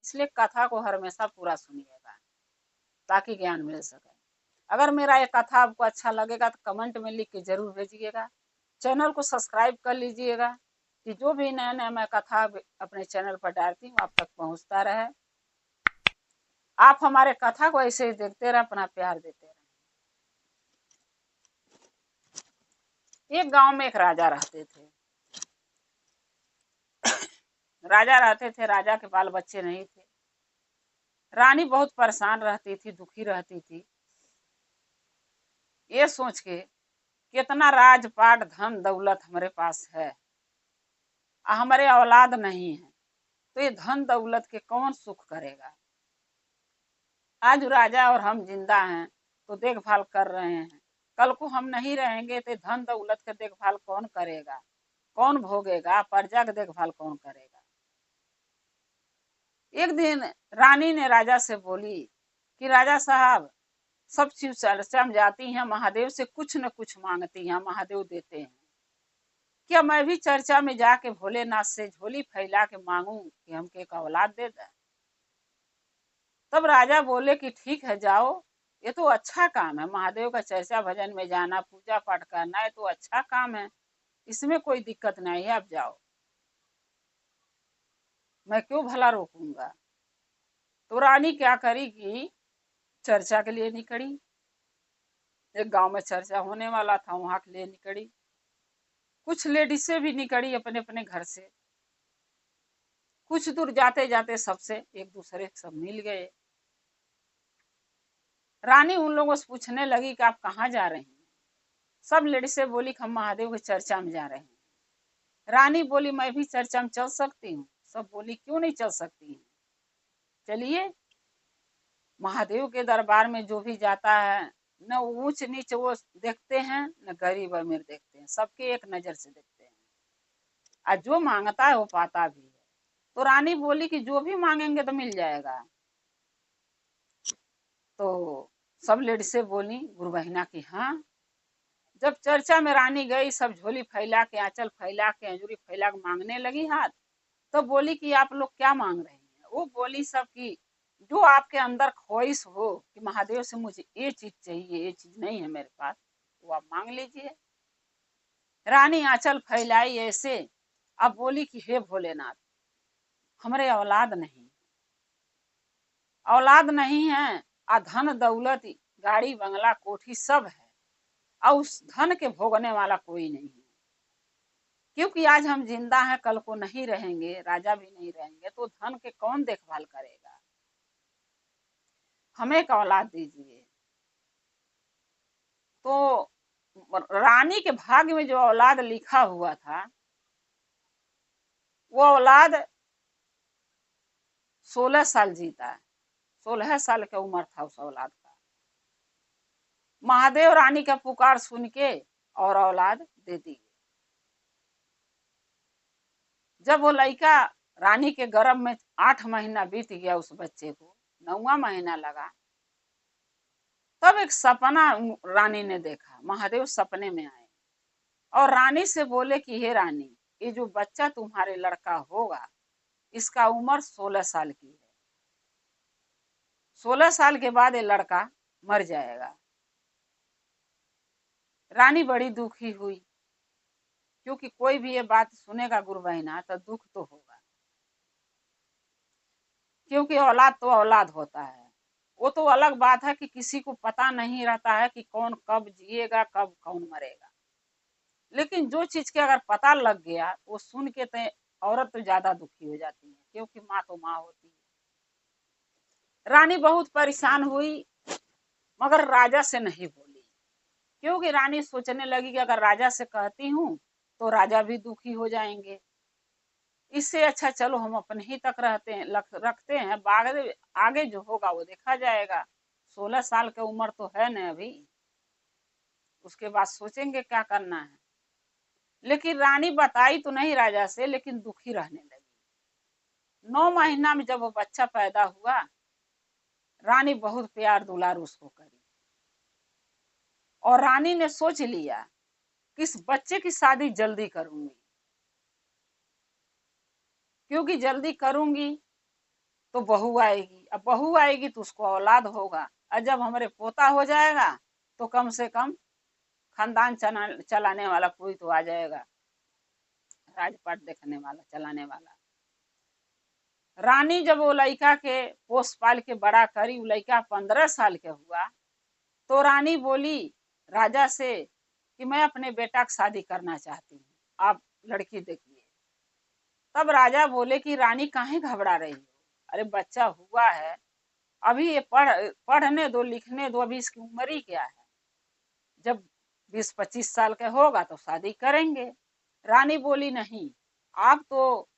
इसलिए कथा को हमेशा पूरा सुनिएगा ताकि ज्ञान मिल सके। अगर मेरा ये कथा आपको अच्छा लगेगा तो कमेंट में लिख के जरूर भेजिएगा। चैनल को सब्सक्राइब कर लीजिएगा कि जो भी नया नया मैं कथा अपने चैनल पर डालती हूँ आप तक पहुँचता रहे। आप हमारे कथा को ऐसे ही देखते रहे, अपना प्यार देते रहे। एक गांव में एक राजा रहते थे। राजा रहते थे, राजा के बाल बच्चे नहीं थे। रानी बहुत परेशान रहती थी, दुखी रहती थी, ये सोच के कितना राजपाट धन दौलत हमारे पास है, हमारे औलाद नहीं है, तो ये धन दौलत के कौन सुख करेगा। आज राजा और हम जिंदा हैं तो देखभाल कर रहे हैं, कल को हम नहीं रहेंगे तो धन दौलत का देखभाल कौन करेगा, कौन भोगेगा, प्रजा का देखभाल कौन करेगा। एक दिन रानी ने राजा से बोली कि राजा साहब, सब चीज चर्चा में जाती हैं, महादेव से कुछ न कुछ मांगती हैं, महादेव देते हैं, क्या मैं भी चर्चा में जाके भोलेनाथ से झोली फैला के मांगू कि हमके एक औलाद दे दे। तब राजा बोले कि ठीक है जाओ, ये तो अच्छा काम है, महादेव का चर्चा भजन में जाना, पूजा पाठ करना है तो अच्छा काम है, इसमें कोई दिक्कत नहीं है, आप जाओ, मैं क्यों भला रोकूंगा। तो रानी क्या करी कि चर्चा के लिए निकली। एक गांव में चर्चा होने वाला था, वहां के लिए निकली। कुछ लेडीसें भी निकली अपने अपने घर से। कुछ दूर जाते जाते सबसे एक दूसरे से सब मिल गए। रानी उन लोगों से पूछने लगी कि आप कहाँ जा रहे हैं। सब लेडीसें बोली कि हम महादेव की चर्चा में जा रहे हैं। रानी बोली मैं भी चर्चा में चल सकती हूँ। सब बोली क्यों नहीं चल सकती हैं, चलिए। महादेव के दरबार में जो भी जाता है न ऊंच नीच वो देखते हैं, न गरीब अमीर देखते हैं, सबके एक नजर से देखते हैं, और जो मांगता है वो पाता भी है। तो रानी बोली कि जो भी मांगेंगे तो मिल जाएगा। तो सब लेडीसें बोली गुरु बहिना की हाँ। जब चर्चा में रानी गई, सब झोली फैला के, आंचल फैला के, अंजूरी फैला के मांगने लगी हाथ। तो बोली कि आप लोग क्या मांग रहे हैं। वो बोली सब की जो आपके अंदर ख्वाहिश हो कि महादेव से मुझे ये चीज चाहिए, ये चीज नहीं है मेरे पास, वो आप मांग लीजिए। रानी आंचल फैलाई ऐसे, अब बोली कि हे भोलेनाथ, हमारे औलाद नहीं, औलाद नहीं है, आ धन दौलत गाड़ी बंगला कोठी सब है, और उस धन के भोगने वाला कोई नहीं है। क्योंकि आज हम जिंदा हैं, कल को नहीं रहेंगे, राजा भी नहीं रहेंगे, तो धन के कौन देखभाल करेगा, हमें एक औलाद दीजिए। तो रानी के भाग्य में जो औलाद लिखा हुआ था, वो औलाद 16 साल जीता। 16 साल की उम्र था उस औलाद का। महादेव रानी का पुकार सुन के और औलाद दे दी। जब वो लड़का रानी के गर्भ में 8 महीना बीत गया, उस बच्चे को 9वां महीना लगा, तब एक सपना रानी ने देखा। महादेव सपने में आए और रानी से बोले कि हे रानी, ये जो बच्चा तुम्हारे लड़का होगा, इसका उम्र 16 साल की है। 16 साल के बाद ये लड़का मर जाएगा। रानी बड़ी दुखी हुई, क्योंकि कोई भी ये बात सुनेगा गुरु बहिना तो दुख तो होगा, क्योंकि औलाद तो औलाद होता है। वो तो अलग बात है कि किसी को पता नहीं रहता है कि कौन कब जिएगा, कब कौन मरेगा, लेकिन जो चीज के अगर पता लग गया वो सुन के तो औरत तो ज्यादा दुखी हो जाती है, क्योंकि माँ तो माँ होती है। रानी बहुत परेशान हुई, मगर राजा से नहीं बोली, क्योंकि रानी सोचने लगी कि अगर राजा से कहती हूँ तो राजा भी दुखी हो जाएंगे, इससे अच्छा चलो हम अपने ही तक रहते हैं, रखते हैं, आगे जो होगा वो देखा जाएगा। 16 साल की उम्र तो है न अभी, उसके बाद सोचेंगे क्या करना है। लेकिन रानी बताई तो नहीं राजा से, लेकिन दुखी रहने लगी। 9 महीना में जब वो बच्चा पैदा हुआ, रानी बहुत प्यार दुलार उसको करी, और रानी ने सोच लिया कि इस बच्चे की शादी जल्दी करूंगी, क्योंकि जल्दी करूंगी तो बहू आएगी, अब बहू आएगी तो उसको औलाद होगा, और जब हमारे पोता हो जाएगा तो कम से कम खानदान चलाने वाला कोई तो आ जाएगा, राजपाट देखने वाला, चलाने वाला। रानी जब वो लड़का के पोस पाल के बड़ा करी, वो लड़का 15 साल के हुआ, तो रानी बोली राजा से कि मैं अपने बेटा की शादी करना चाहती हूँ, आप लड़की देखिए। तब राजा बोले कि रानी काहे घबरा रही हो, अरे बच्चा हुआ है, अभी ये पढ़ने दो, लिखने दो, अभी इसकी उम्र ही क्या है, जब 20-25 साल के होगा तो शादी करेंगे। रानी बोली नहीं, आप तो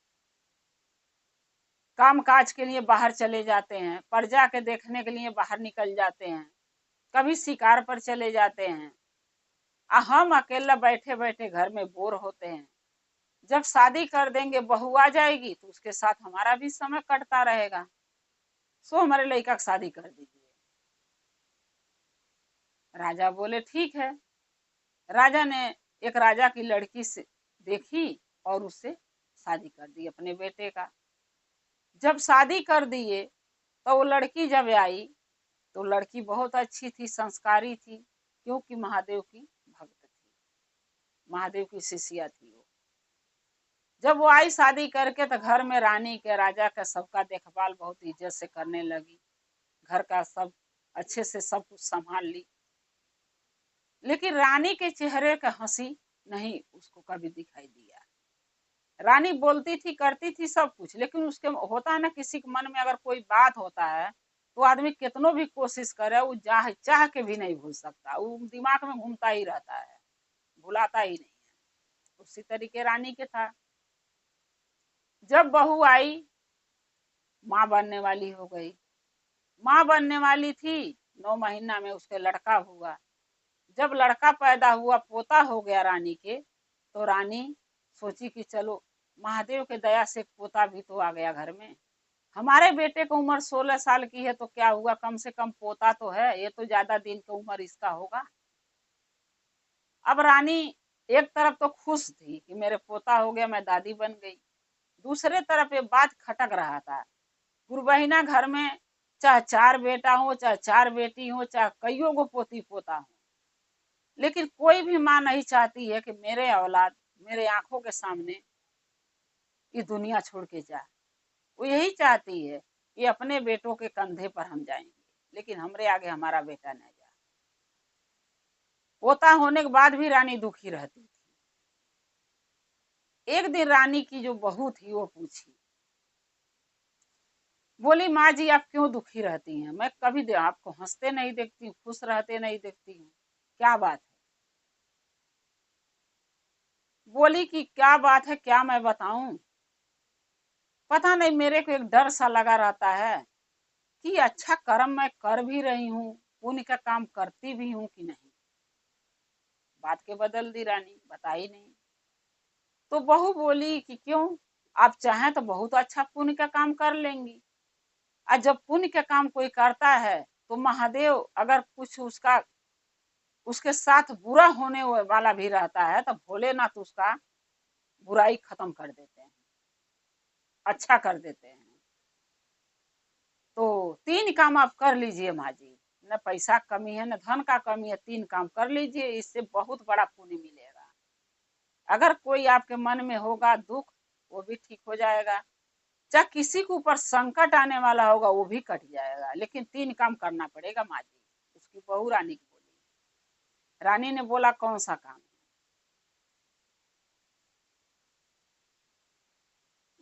काम काज के लिए बाहर चले जाते हैं, प्रजा के देखने के लिए बाहर निकल जाते हैं, कभी शिकार पर चले जाते हैं, हम अकेला बैठे बैठे घर में बोर होते हैं। जब शादी कर देंगे, बहू आ जाएगी तो उसके साथ हमारा भी समय कटता रहेगा, सो हमारे लड़का की शादी कर दीजिए। राजा बोले ठीक है। राजा ने एक राजा की लड़की से देखी और उससे शादी कर दी अपने बेटे का। जब शादी कर दिए तो वो लड़की जब आई तो लड़की बहुत अच्छी थी, संस्कारी थी, क्योंकि महादेव की भक्त थी, महादेव की शिष्या थी वो। जब वो आई शादी करके तो घर में रानी के, राजा का, सबका देखभाल बहुत इज्जत से करने लगी, घर का सब अच्छे से सब कुछ संभाल ली। लेकिन रानी के चेहरे का हंसी नहीं उसको कभी दिखाई दिया। रानी बोलती थी, करती थी सब कुछ, लेकिन उसके होता है ना, किसी के मन में अगर कोई बात होता है तो आदमी कितनों भी कोशिश करे, वो चाह के भी नहीं भूल सकता, वो दिमाग में घूमता ही रहता है, भुलाता ही नहीं है। उसी तरीके रानी के था। जब बहू आई, माँ बनने वाली हो गई, माँ बनने वाली थी, 9 महीना में उसके लड़का हुआ। जब लड़का पैदा हुआ, पोता हो गया रानी के, तो रानी सोची कि चलो महादेव के दया से पोता भी तो आ गया घर में, हमारे बेटे की उम्र 16 साल की है तो क्या हुआ, कम से कम पोता तो है, ये तो ज्यादा दिन की उम्र इसका होगा। अब रानी एक तरफ तो खुश थी कि मेरे पोता हो गया, मैं दादी बन गई, दूसरे तरफ ये बात खटक रहा था, गुरबहिना घर में चाहे 4 बेटा हो, चाहे 4 बेटी हो, चाहे कईयों को पोती पोता हो, लेकिन कोई भी माँ नहीं चाहती है कि मेरे औलाद मेरे आंखों के सामने ये दुनिया छोड़ के जाए। वो यही चाहती है कि अपने बेटों के कंधे पर हम जाएंगे, लेकिन हमरे आगे हमारा बेटा न जाए। पोता होने के बाद भी रानी दुखी रहती थी। एक दिन रानी की जो बहू थी वो पूछी, बोली माँ जी आप क्यों दुखी रहती हैं, मैं कभी आपको हंसते नहीं देखती हूँ, खुश रहते नहीं देखती हूँ, क्या बात है। बोली कि क्या बात है, क्या मैं बताऊं, पता नहीं मेरे को एक डर सा लगा रहता है कि अच्छा कर्म मैं कर भी रही हूँ, पुण्य का काम करती भी हूँ कि नहीं। बात के बदल दी रानी, बताई नहीं। तो बहू बोली कि क्यों, आप चाहें तो बहुत अच्छा पुण्य का काम कर लेंगी, और जब पुण्य का काम कोई करता है तो महादेव अगर कुछ उसके साथ बुरा होने वाला भी रहता है तो भोलेनाथ उसका बुराई खत्म कर देते हैं, अच्छा कर देते हैं। तो 3 काम आप कर लीजिए माँ जी, न पैसा कमी है न धन का कमी है, 3 काम कर लीजिए, इससे बहुत बड़ा पुण्य मिलेगा। अगर कोई आपके मन में होगा दुख, वो भी ठीक हो जाएगा, चाहे किसी के ऊपर संकट आने वाला होगा वो भी कट जाएगा, लेकिन 3 काम करना पड़ेगा माँ जी। उसकी बहू रानी को बोली। रानी ने बोला कौन सा काम है।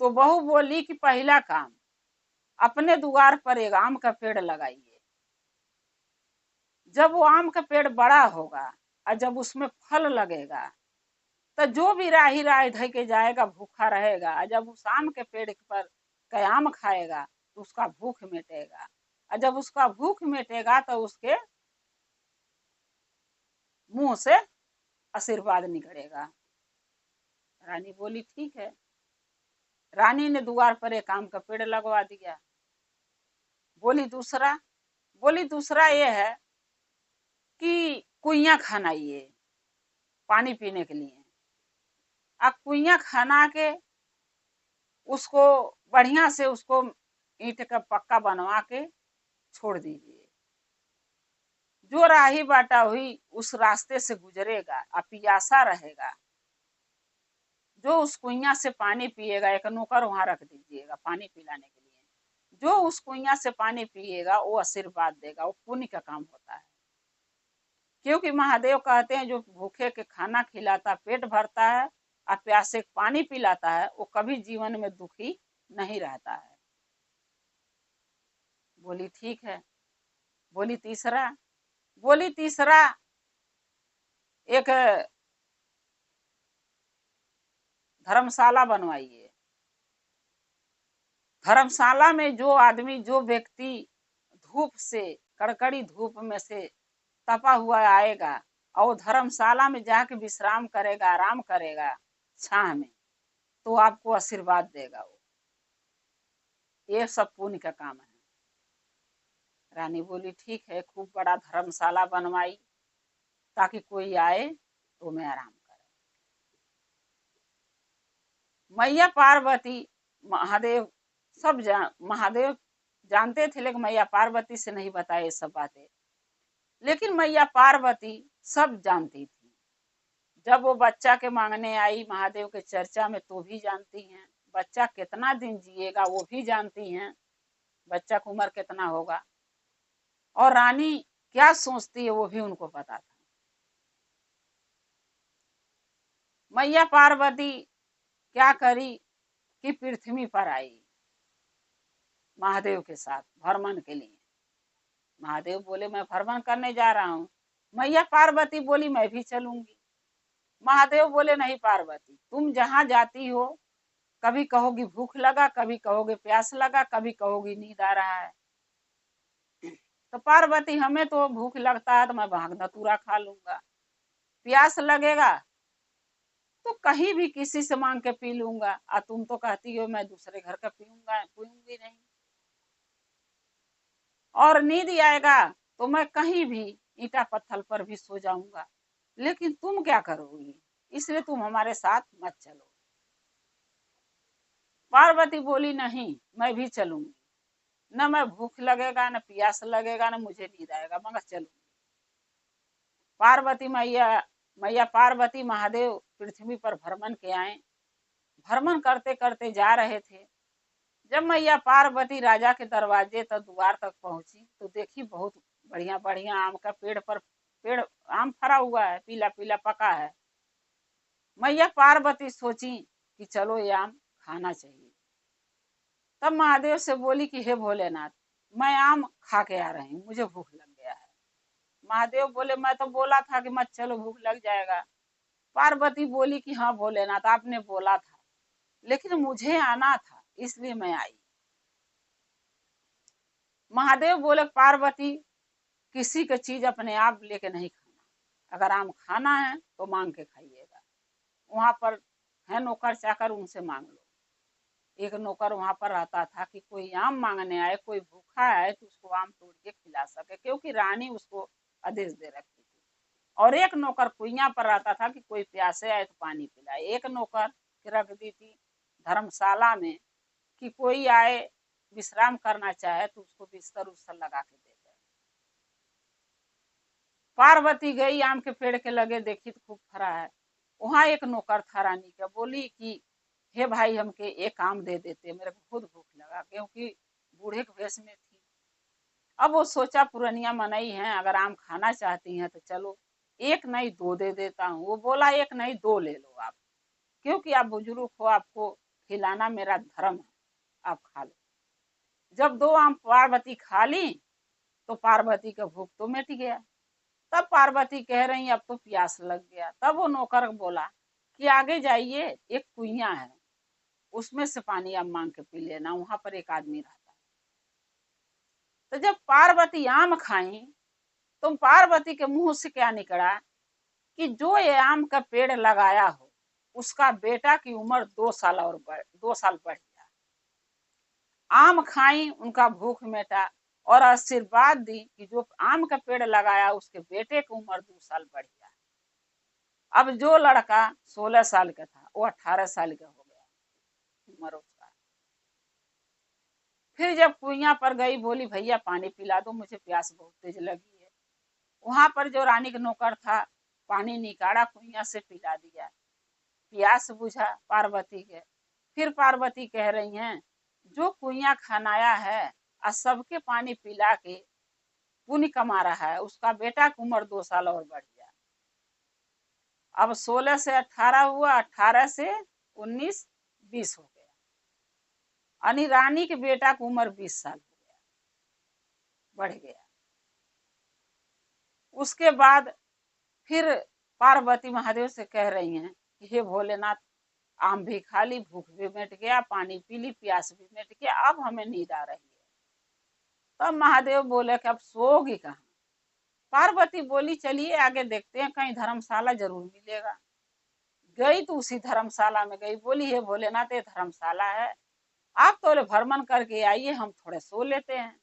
तो बहू बोली कि पहला काम, अपने द्वार पर एक आम का पेड़ लगाइए, जब वो आम का पेड़ बड़ा होगा और जब उसमें फल लगेगा तो जो भी राही राह धय के जाएगा भूखा रहेगा, और जब उस आम के पेड़ पर कयाम खाएगा तो उसका भूख मिटेगा, और जब उसका भूख मिटेगा तो उसके मुंह से आशीर्वाद निकलेगा। रानी बोली ठीक है। रानी ने द्वार पर एक आम का पेड़ लगवा दिया। बोली दूसरा, बोली दूसरा ये है कि कुइयां खनाइए पानी पीने के लिए, अब कुइयां खना के उसको बढ़िया से उसको ईंट का पक्का बनवा के छोड़ दीजिए। जो राही बाटा हुई उस रास्ते से गुजरेगा और पियासा रहेगा, जो उस कुइया से पानी पिएगा, एक नौकर वहां रख दीजिएगा पानी पिलाने के लिए, जो उस कुइया से पानी पिएगा वो आशीर्वाद देगा, वो पुण्य का काम होता है। क्योंकि महादेव कहते हैं जो भूखे के खाना खिलाता पेट भरता है और प्यासे पानी पिलाता है वो कभी जीवन में दुखी नहीं रहता है। बोली ठीक है। बोली तीसरा एक धर्मशाला बनवाइए। धर्मशाला में जो आदमी जो व्यक्ति धूप से कड़कड़ी धूप में से तपा हुआ आएगा और वो धर्मशाला में जाके विश्राम करेगा, आराम करेगा छाह में, तो आपको आशीर्वाद देगा वो। ये सब पुण्य का काम है। रानी बोली ठीक है। खूब बड़ा धर्मशाला बनवाई ताकि कोई आए तो मैं आराम करे। मैया पार्वती महादेव सब महादेव जानते थे, लेकिन मैया पार्वती से नहीं बताए ये सब बातें। लेकिन मैया पार्वती सब जानती थी। जब वो बच्चा के मांगने आई महादेव के चर्चा में तो भी जानती हैं, बच्चा कितना दिन जिएगा वो भी जानती हैं, बच्चा की उम्र कितना होगा, और रानी क्या सोचती है वो भी उनको पता था। मैया पार्वती क्या करी कि पृथ्वी पर आई महादेव के साथ भ्रमण के लिए। महादेव बोले मैं भ्रमण करने जा रहा हूँ। मैया पार्वती बोली मैं भी चलूंगी। महादेव बोले नहीं पार्वती, तुम जहां जाती हो कभी कहोगी भूख लगा, कभी कहोगे प्यास लगा, कभी कहोगी नींद आ रहा है। तो पार्वती हमें तो भूख लगता है तो मैं भांग धतूरा खा लूंगा, प्यास लगेगा तो कहीं भी किसी से मांग के पी लूंगा, और तुम तो कहती हो मैं दूसरे घर का पीऊंगी नहीं, और नींद आएगा तो मैं कहीं भी ईटा पत्थर पर भी सो जाऊंगा, लेकिन तुम क्या करोगी, इसलिए तुम हमारे साथ मत चलो। पार्वती बोली नहीं मैं भी चलूंगी, न मैं भूख लगेगा न प्यास लगेगा न मुझे नींद आएगा, मगर चलूंगी। पार्वती मैया पार्वती महादेव पृथ्वी पर भ्रमण के आए। भ्रमण करते करते जा रहे थे। जब मैया पार्वती राजा के दरवाजे तक द्वार तक पहुंची तो देखी बहुत बढ़िया बढ़िया आम का पेड़ आम फरा हुआ है, पीला पीला पका है। मैया पार्वती सोची कि चलो ये आम खाना चाहिए। तब महादेव से बोली कि हे भोलेनाथ मैं आम खा के आ रही हूँ, मुझे भूख लग गया है। महादेव बोले मैं तो बोला था कि मत चलो भूख लग जाएगा। पार्वती बोली कि हाँ भोलेनाथ आपने बोला था, लेकिन मुझे आना था इसलिए मैं आई। महादेव बोले पार्वती किसी का चीज अपने आप लेके नहीं खाना, अगर आम खाना है तो मांग के खाइएगा। वहां पर है नौकर चाकर, उनसे मांग लो। एक नौकर वहां पर रहता था कि कोई आम मांगने आए, कोई भूखा है तो उसको आम तोड़ के खिला सके, क्योंकि रानी उसको आदेश दे रखी थी। और एक नौकर कुइया पर रहता था कि कोई प्यासे आए तो पानी पिलाए। एक नौकर रख दी थी धर्मशाला में कि कोई आए विश्राम करना चाहे तो उसको बिस्तर उस्तर लगा के दे दे। पार्वती गई आम के पेड़ के लगे, देखी तो खूब फरा है। वहां एक नौकर था रानी का, बोली कि हे भाई हमके एक आम दे देते, मेरे को खुद भूख लगा, क्योंकि बूढ़े के भेष में थी। अब वो सोचा पुरनिया मनई है, अगर आम खाना चाहती हैं तो चलो एक नहीं दो दे देता हूँ। वो बोला एक नहीं दो ले लो आप, क्योंकि आप बुजुर्ग हो, आपको खिलाना मेरा धर्म है, आप खा लो। जब दो आम पार्वती खा ली तो पार्वती का भूख तो मिट गया। तब पार्वती कह रही अब तो प्यास लग गया। तब वो नौकर बोला कि आगे जाइए, एक कुइया है उसमें से पानी आप मांग के पी लेना, वहां पर एक आदमी रहता है। तो जब पार्वती आम खाई तो पार्वती के मुंह से क्या निकला कि जो ये आम का पेड़ लगाया हो उसका बेटा की उम्र 2 साल और 2 साल बढ़ गया। आम खाई, उनका भूख मिटा और आशीर्वाद दी कि जो आम का पेड़ लगाया उसके बेटे की उम्र 2 साल बढ़ गया। अब जो लड़का 16 साल का था वो 18 साल का हो गया उम्र उसका। फिर जब कुइया पर गई, बोली भैया पानी पिला दो, मुझे प्यास बहुत तेज लगी है। वहां पर जो रानी का नौकर था, पानी निकाला कुइया से, पिला दिया, प्यास बुझा पार्वती के। फिर पार्वती कह रही हैं, जो कुइया खनाया है और सबके पानी पिला के पुण्य कमा रहा है, उसका बेटा की उम्र 2 साल और बढ़ गया। अब 16 से 18 हुआ, 18 से 19, 20 हो गया, यानी रानी के बेटा की उम्र 20 साल हो गया, बढ़ गया। उसके बाद फिर पार्वती महादेव से कह रही हैं कि हे भोलेनाथ, आम भी खा ली, भूख भी मिट गया, पानी पी ली, प्यास भी मिट गया, अब हमें नींद आ रही है। तब महादेव बोले कि अब सोगी कहाँ। पार्वती बोली चलिए आगे देखते हैं, कहीं धर्मशाला जरूर मिलेगा। गई तो उसी धर्मशाला में गई, बोली हे भोलेनाथ, ये धर्मशाला है, आप तो भ्रमण करके आइए, हम थोड़े सो लेते हैं।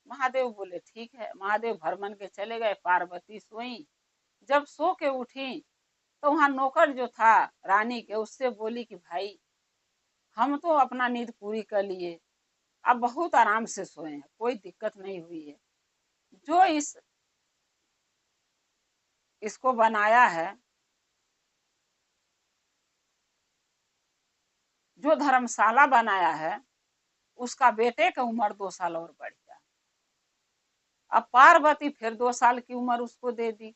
महादेव बोले ठीक है। महादेव भ्रमण के चले गए, पार्वती सोई। जब सो के उठी तो वहां नौकर जो था रानी के, उससे बोली कि भाई हम तो अपना नींद पूरी कर लिए, अब बहुत आराम से सोए हैं, कोई दिक्कत नहीं हुई है। जो इसको बनाया है, जो धर्मशाला बनाया है, उसका बेटे का उम्र 2 साल और बढ़ गया। अब पार्वती फिर 2 साल की उम्र उसको दे दी,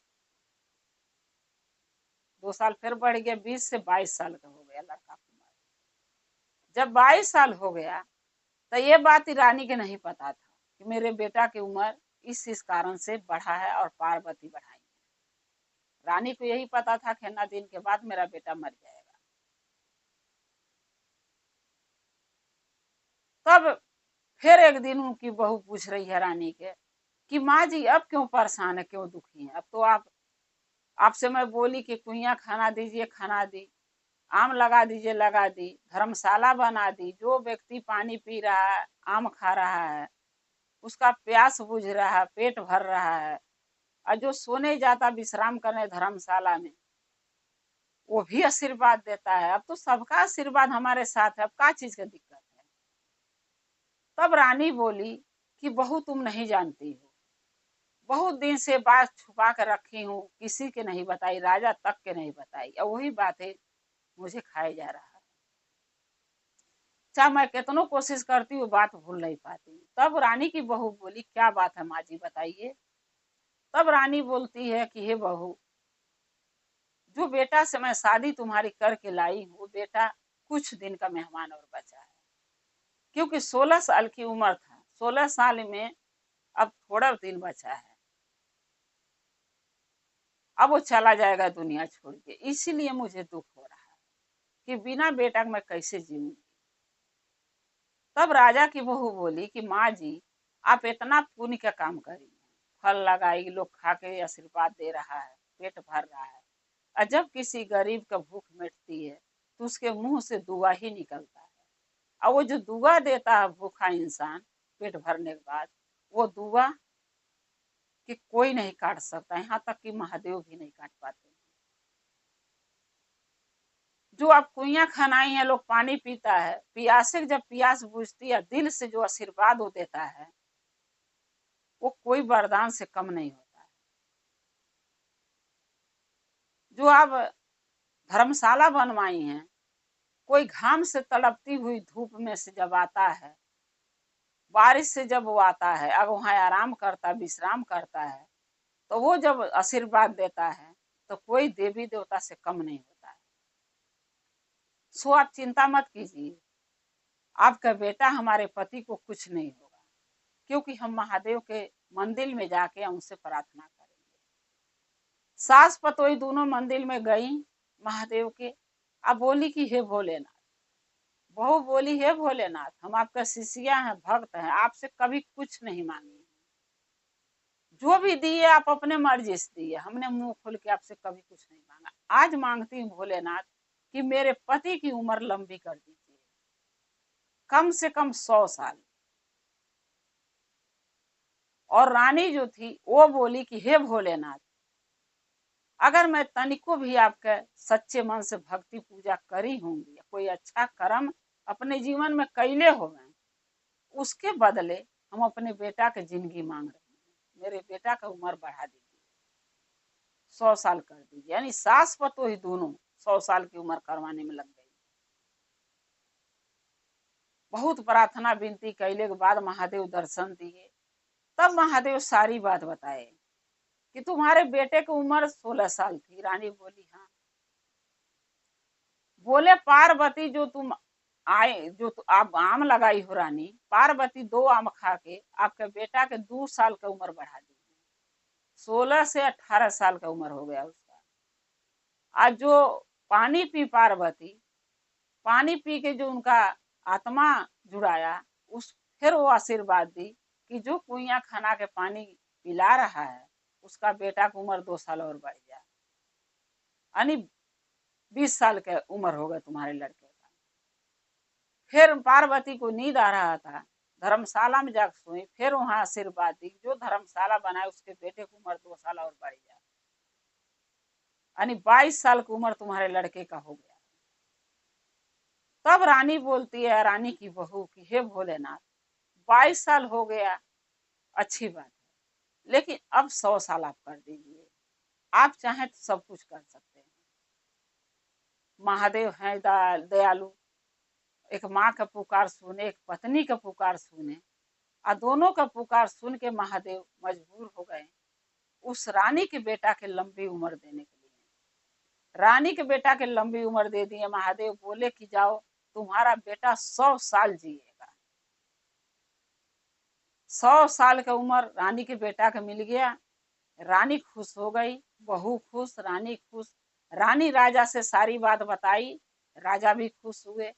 2 साल फिर बढ़ गया, 20 से 22 साल का हो गया लड़का का उम्र। जब 22 साल हो गया तो ये बात रानी के नहीं पता था कि मेरे बेटा की उम्र इस कारण से बढ़ा है और पार्वती बढ़ाई है। रानी को यही पता था कि ना दिन के बाद मेरा बेटा मर जाएगा। तब फिर एक दिन उनकी बहू पूछ रही है रानी के कि माँ जी अब क्यों परेशान है, क्यों दुखी है? अब तो आपसे मैं बोली कि कुइया खाना दीजिए, खाना दी, आम लगा दीजिए, लगा दी, धर्मशाला बना दी, जो व्यक्ति पानी पी रहा है, आम खा रहा है, उसका प्यास बुझ रहा है, पेट भर रहा है, और जो सोने जाता विश्राम करने धर्मशाला में, वो भी आशीर्वाद देता है। अब तो सबका आशीर्वाद हमारे साथ है, अब क्या चीज का दिक्कत है? तब रानी बोली कि बहू तुम नहीं जानती हो, बहुत दिन से बात छुपा कर रखी हूँ, किसी के नहीं बताई, राजा तक के नहीं बताई, और वही बातें मुझे खाए जा रहा है। चाहे मैं कितनों कोशिश करती हूँ, बात भूल नहीं पाती। तब रानी की बहू बोली क्या बात है माँ जी, बताइए। तब रानी बोलती है कि हे बहू, जो बेटा से मैं शादी तुम्हारी करके लाई हूँ, बेटा कुछ दिन का मेहमान और बचा है, क्योंकि 16 साल की उम्र था, 16 साल में अब थोड़ा दिन बचा है, अब वो चला जाएगा दुनिया छोड़ के, इसीलिए मुझे दुख हो रहा है कि बिना बेटा मैं कैसे जीऊंगी। तब राजा की बहू बोली कि माँ जी, आप इतना पुण्य का काम करी, फल लगाई, लोग खा के आशीर्वाद दे रहा है, पेट भर रहा है, और जब किसी गरीब का भूख मिटती है तो उसके मुंह से दुआ ही निकलता है, और वो जो दुआ देता है भूखा इंसान पेट भरने के बाद, वो दुआ कि कोई नहीं काट सकता, यहाँ तक कि महादेव भी नहीं काट पाते। जो आप कुइया खनाई है, लोग पानी पीता है, पियासे जब प्यास बुझती है, दिल से जो आशीर्वाद वो देता है, वो कोई वरदान से कम नहीं होता है। जो आप धर्मशाला बनवाई हैं, कोई घाम से तड़पती हुई धूप में से जब आता है, बारिश से जब वो आता है, अब वहां आराम करता, विश्राम करता है, तो वो जब आशीर्वाद देता है तो कोई देवी देवता से कम नहीं होता है। सो आप चिंता मत कीजिए, आपका बेटा हमारे पति को कुछ नहीं होगा, क्योंकि हम महादेव के मंदिर में जाके उनसे प्रार्थना करेंगे। सास पतोई दोनों मंदिर में गई महादेव के। अब बोली कि हे भोलेनाथ, बहू बोली हे भोलेनाथ, हम आपका शिष्या हैं, भक्त हैं, आपसे कभी कुछ नहीं मांगे, जो भी दिए आप अपने मर्जी से दिए, हमने मुंह खोल के आपसे कभी कुछ नहीं मांगा। आज मांगती हूँ भोलेनाथ कि मेरे पति की उम्र लंबी कर दीजिए, कम से कम 100 साल। और रानी जो थी वो बोली कि हे भोलेनाथ, अगर मैं तनिको भी आपके सच्चे मन से भक्ति पूजा करी होंगी, कोई अच्छा कर्म अपने जीवन में कैले हो गए, उसके बदले हम अपने बेटा की जिंदगी मांग रहे हैं। मेरे बेटा का उम्र बढ़ा दीजिए, 100 साल कर दीजिए। यानी सास पतोह ही दोनों 100 साल की उम्र करवाने में लग गई। बहुत प्रार्थना विनती कैले के बाद महादेव दर्शन दिए। तब महादेव सारी बात बताए कि तुम्हारे बेटे की उम्र 16 साल थी। रानी बोली हाँ। बोले पार्वती जो तुम आए, जो आप आम लगाई हो रानी, पार्वती 2 आम खा के आपके बेटा के 2 साल की उम्र बढ़ा दी। 16 से 18 साल का उम्र हो गया उसका। आज जो पानी पी पार्वती, पानी पी के जो उनका आत्मा जुड़ाया, उस फिर वो आशीर्वाद दी कि जो कुइया खाना के पानी पिला रहा है उसका बेटा की उम्र 2 साल और बढ़ जाए। यानी 20 साल के उम्र हो गए तुम्हारे लड़के का। फिर पार्वती को नींद आ रहा था, धर्मशाला में जाकर सोई। फिर वहां आशीर्वाद दी जो धर्मशाला बनाए उसके बेटे की उम्र 2 साल और बढ़ जाए। यानी 22 साल की उम्र तुम्हारे लड़के का हो गया। तब रानी बोलती है, रानी की बहू की हे भोलेनाथ, 22 साल हो गया, अच्छी बात है, लेकिन अब 100 साल आप कर दीजिए। आप चाहें तो सब कुछ कर सकते हैं। महादेव हैं दयालु। एक माँ का पुकार सुने, एक पत्नी का पुकार सुने, और दोनों का पुकार सुन के महादेव मजबूर हो गए उस रानी के बेटा के लंबी उम्र देने के लिए। रानी के बेटा के लंबी उम्र दे दिए। महादेव बोले कि जाओ, तुम्हारा बेटा 100 साल जिएगा। 100 साल का उम्र रानी के बेटा का मिल गया। रानी खुश हो गई, बहू खुश, रानी खुश। रानी राजा से सारी बात बताई, राजा भी खुश हुए।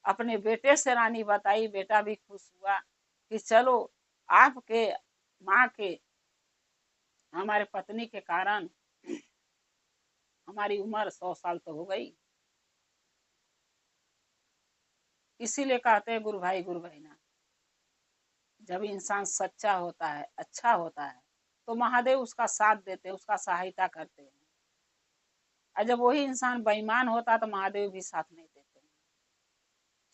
अपने बेटे से रानी बताई, बेटा भी खुश हुआ कि चलो आपके माँ के, हमारे पत्नी के कारण हमारी उम्र 100 साल तो हो गई। इसीलिए कहते हैं गुरु भाई गुरु बहना, जब इंसान सच्चा होता है, अच्छा होता है, तो महादेव उसका साथ देते हैं, उसका सहायता करते हैं। और जब वही इंसान बेईमान होता है तो महादेव भी साथ नहीं देते हैं।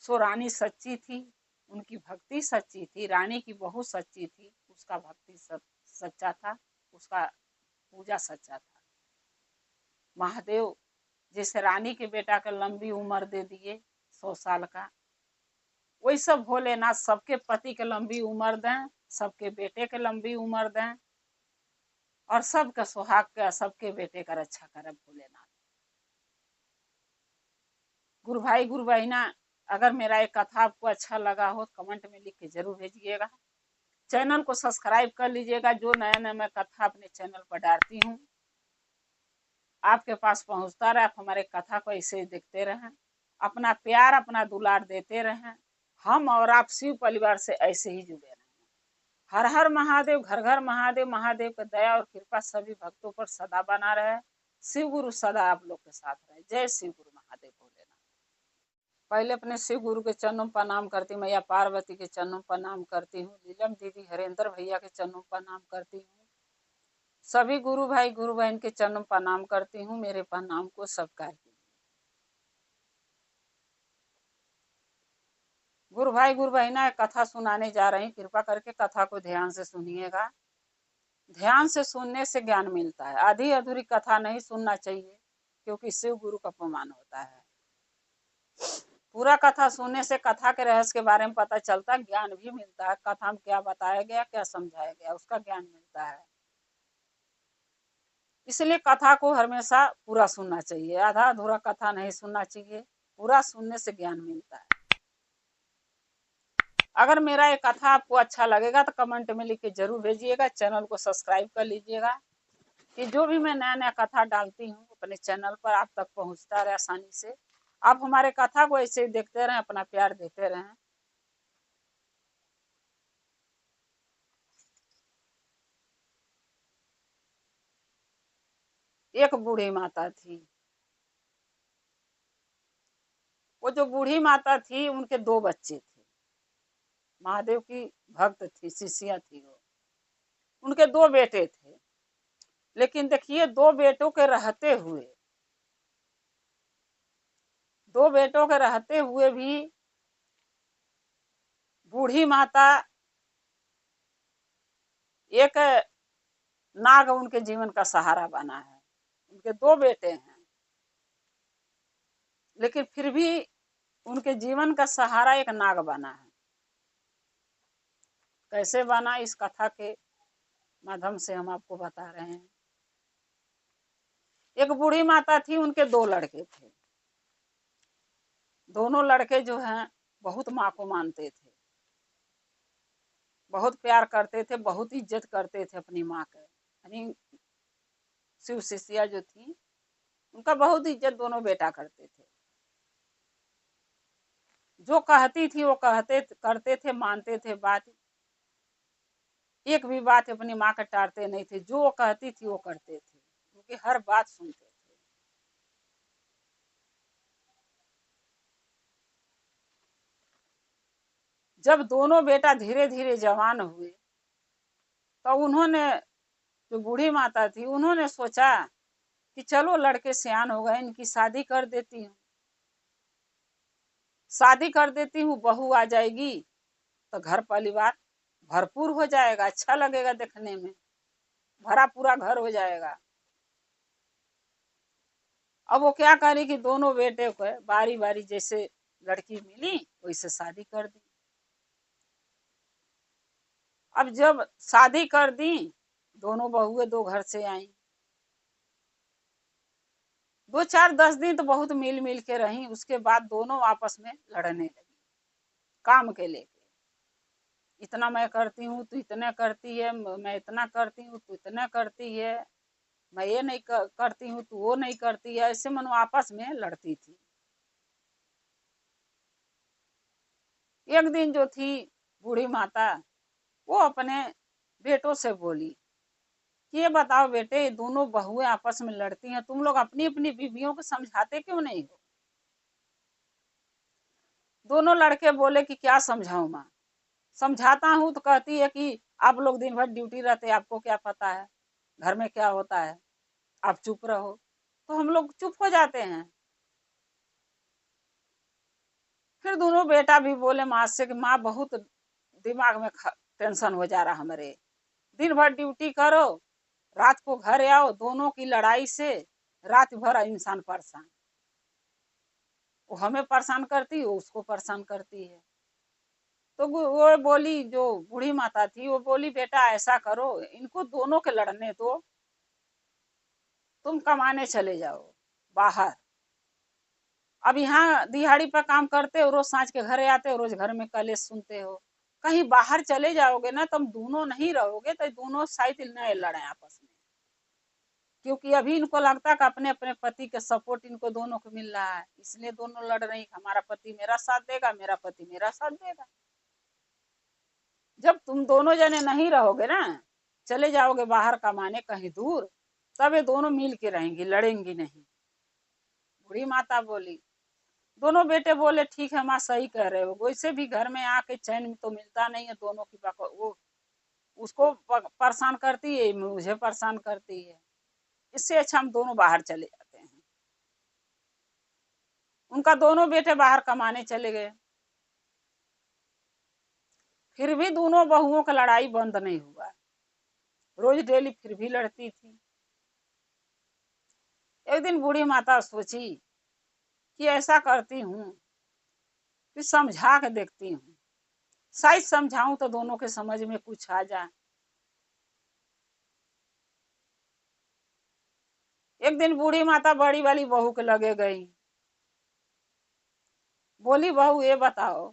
सो रानी सच्ची थी, उनकी भक्ति सच्ची थी, रानी की बहू सच्ची थी, उसका भक्ति सच्चा था, उसका पूजा सच्चा था। महादेव जैसे रानी के बेटा का लंबी उम्र दे दिए 100 साल का, वही सब भोलेनाथ सबके पति के लंबी उम्र दें, सबके बेटे के लंबी उम्र दें, और सबका सुहाग का, सबके बेटे का रक्षा करे भोलेनाथ। गुरु भाई गुरु बहना, अगर मेरा एक कथा आपको अच्छा लगा हो तो कमेंट में लिख के जरूर भेजिएगा। चैनल को सब्सक्राइब कर लीजिएगा। जो नया नया मैं कथा अपने चैनल पर डालती हूँ आपके पास पहुंचता रहे। आप हमारे कथा को ऐसे ही देखते रहें, अपना प्यार अपना दुलार देते रहें। हम और आप शिव परिवार से ऐसे ही जुड़े रहें। हर हर महादेव, घर घर महादेव। महादेव का दया और कृपा सभी भक्तों पर सदा बना रहे। शिव गुरु सदा आप लोग के साथ रहे। जय शिव गुरु महादेव भोलेनाथ। पहले अपने शिव गुरु के चरणों पर प्रणाम करती हूँ, मैया पार्वती के चरणों पर प्रणाम करती हूँ, नीलम दीदी हरेंद्र भैया के चरणों पर प्रणाम करती हूँ, सभी गुरु भाई गुरु बहन के चरणों पर प्रणाम करती हूँ। मेरे प्रणाम को स्वीकार कीजिए। गुरु भाई गुरु बहना कथा सुनाने जा रही, कृपा करके कथा को ध्यान से सुनिएगा। ध्यान से सुनने से ज्ञान मिलता है। आधी अधूरी कथा नहीं सुनना चाहिए, क्योंकि शिव गुरु का अपमान होता है। पूरा कथा सुनने से कथा के रहस्य के बारे में पता चलता है, ज्ञान भी मिलता है। कथा में क्या बताया गया, क्या समझाया गया, उसका ज्ञान मिलता है। इसलिए कथा को हमेशा पूरा सुनना चाहिए, आधा अधूरा कथा नहीं सुनना चाहिए। पूरा सुनने से ज्ञान मिलता है। अगर मेरा ये कथा आपको अच्छा लगेगा तो कमेंट में लिख के जरूर भेजिएगा। चैनल को सब्सक्राइब कर लीजिएगा कि जो भी मैं नया नया कथा डालती हूँ अपने चैनल पर आप तक पहुँचता रहे आसानी से। आप हमारे कथा को ऐसे ही देखते रहें, अपना प्यार देते रहें। एक बूढ़ी माता थी। वो जो बूढ़ी माता थी उनके 2 बच्चे थे। महादेव की भक्त थी, शिष्या थी वो। उनके 2 बेटे थे, लेकिन देखिए 2 बेटों के रहते हुए, 2 बेटों के रहते हुए भी बूढ़ी माता एक नाग उनके जीवन का सहारा बना है। उनके 2 बेटे हैं, लेकिन फिर भी उनके जीवन का सहारा एक नाग बना है। कैसे बना, इस कथा के माध्यम से हम आपको बता रहे हैं। एक बूढ़ी माता थी, उनके 2 लड़के थे। दोनों लड़के जो हैं बहुत माँ को मानते थे, बहुत प्यार करते थे, बहुत इज्जत करते थे अपनी माँ के। यानी शिव शिष्या जो थी उनका बहुत इज्जत दोनों बेटा करते थे। जो कहती थी वो करते थे, मानते थे बात। एक भी बात अपनी माँ का टालते नहीं थे, जो वो कहती थी वो करते थे, उनकी हर बात सुनते थे। जब दोनों बेटा धीरे धीरे जवान हुए तो उन्होंने, जो बूढ़ी माता थी, उन्होंने सोचा कि चलो लड़के सियान हो गए, इनकी शादी कर देती हूँ। शादी कर देती हूँ, बहू आ जाएगी तो घर परिवार भरपूर हो जाएगा, अच्छा लगेगा देखने में, भरा पूरा घर हो जाएगा। अब वो क्या करी कि दोनों बेटे को बारी बारी जैसे लड़की मिली वैसे शादी कर दी। अब जब शादी कर दी, दोनों बहुएं 2 घर से आई। 2 4 10 दिन तो बहुत मिल मिल के रही, उसके बाद दोनों आपस में लड़ने लगी काम के लेके। इतना मैं करती हूँ तू इतना करती है, मैं इतना करती हूँ तू इतना करती है, मैं ये नहीं करती हूँ तू वो नहीं करती है, ऐसे मनो आपस में लड़ती थी। एक दिन जो थी बूढ़ी माता, वो अपने बेटों से बोली कि ये बताओ बेटे, दोनों बहुएं आपस में लड़ती हैं, तुम लोग अपनी अपनी बीवियों को समझाते क्यों नहीं हो? दोनों लड़के बोले कि क्या समझाऊं माँ, समझाता हूँ तो कहती है कि आप लोग दिन भर ड्यूटी रहते हैं, आपको क्या पता है घर में क्या होता है, आप चुप रहो। तो हम लोग चुप हो जाते हैं। फिर दोनों बेटा भी बोले माँ से कि माँ बहुत दिमाग में टेंशन हो जा रहा हमारे, दिन भर ड्यूटी करो, रात को घर आओ, दोनों की लड़ाई से रात भर इंसान परेशान। वो हमें परेशान करती है, उसको परेशान करती है। तो वो बोली, जो बूढ़ी माता थी वो बोली बेटा ऐसा करो, इनको दोनों के लड़ने दो, तुम कमाने चले जाओ बाहर। अब यहाँ दिहाड़ी पर काम करते हो, रोज सांझ के घर आते हो, रोज घर में कलेश सुनते हो। कहीं बाहर चले जाओगे ना, तुम दोनों नहीं रहोगे तो दोनों साइड न लड़े आपस में। क्योंकि अभी इनको लगता कि अपने अपने पति के सपोर्ट इनको दोनों को मिल रहा है, इसलिए दोनों लड़ रही, हमारा पति मेरा साथ देगा, मेरा पति मेरा साथ देगा। जब तुम दोनों जने नहीं रहोगे ना, चले जाओगे बाहर कमाने कहीं दूर, तब ये दोनों मिल के रहेंगी, लड़ेंगी नहीं। बूढ़ी माता बोली। दोनों बेटे बोले ठीक है माँ, सही कह रहे हो, वैसे भी घर में आके चैन तो मिलता नहीं है, दोनों की वो उसको परेशान करती है, मुझे परेशान करती है, इससे अच्छा हम दोनों बाहर चले जाते हैं। उनका दोनों बेटे बाहर कमाने चले गए। फिर भी दोनों बहुओं का लड़ाई बंद नहीं हुआ, रोज डेली फिर भी लड़ती थी। एक दिन बूढ़ी माता सोची कि ऐसा करती हूँ कि समझा के देखती हूँ, शायद समझाऊं तो दोनों के समझ में कुछ आ जाए। एक दिन बूढ़ी माता बड़ी वाली बहू के लगे गई, बोली बहू ये बताओ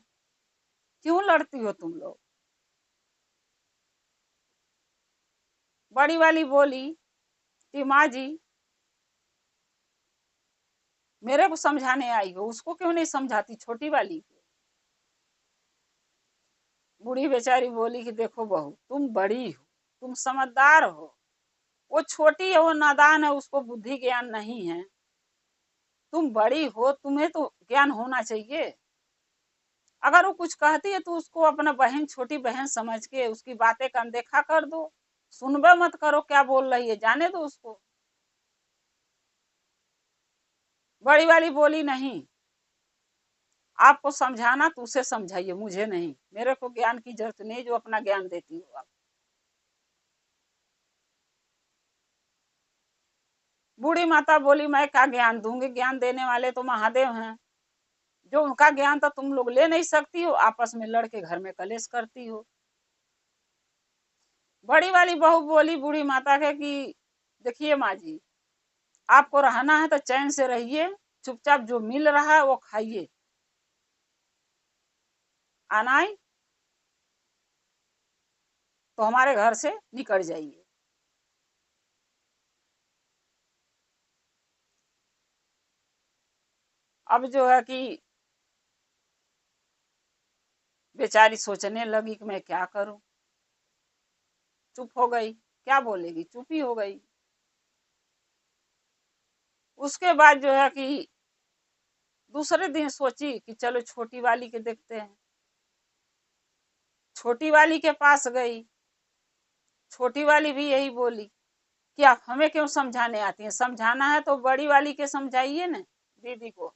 क्यों लड़ती हो तुम लोग? बड़ी वाली बोली कि माँ जी, मेरे को समझाने आई हो, उसको क्यों नहीं समझाती छोटी वाली को? बूढ़ी बेचारी बोली कि देखो बहू, तुम बड़ी हो, तुम समझदार हो, वो छोटी है, वो नादान है, उसको बुद्धि ज्ञान नहीं है। तुम बड़ी हो, तुम्हें तो ज्ञान होना चाहिए। अगर वो कुछ कहती है तो उसको अपना बहन, छोटी बहन समझ के उसकी बातें का अनदेखा कर दो, सुनबे मत करो क्या बोल रही है, जाने दो उसको। बड़ी वाली बोली नहीं, आपको समझाना तो उसे समझाइए, मुझे नहीं। मेरे को ज्ञान की जरूरत नहीं, जो अपना ज्ञान देती हो आप। बूढ़ी माता बोली मैं क्या ज्ञान दूंगी, ज्ञान देने वाले तो महादेव हैं। जो उनका ज्ञान था तुम लोग ले नहीं सकती हो, आपस में लड़के घर में कलेश करती हो। बड़ी वाली बहू बोली बूढ़ी माता के कि देखिए माँ जी, आपको रहना है तो चैन से रहिए, चुपचाप जो मिल रहा है वो खाइए, अनाई तो हमारे घर से निकल जाइए। अब जो है कि बेचारी सोचने लगी कि मैं क्या करूं, चुप हो गई। क्या बोलेगी, चुप ही हो गई। उसके बाद जो है कि दूसरे दिन सोची कि चलो छोटी वाली के देखते हैं। छोटी वाली के पास गई। छोटी वाली भी यही बोली कि आप हमें क्यों समझाने आती हैं, समझाना है तो बड़ी वाली के समझाइए ना दीदी को।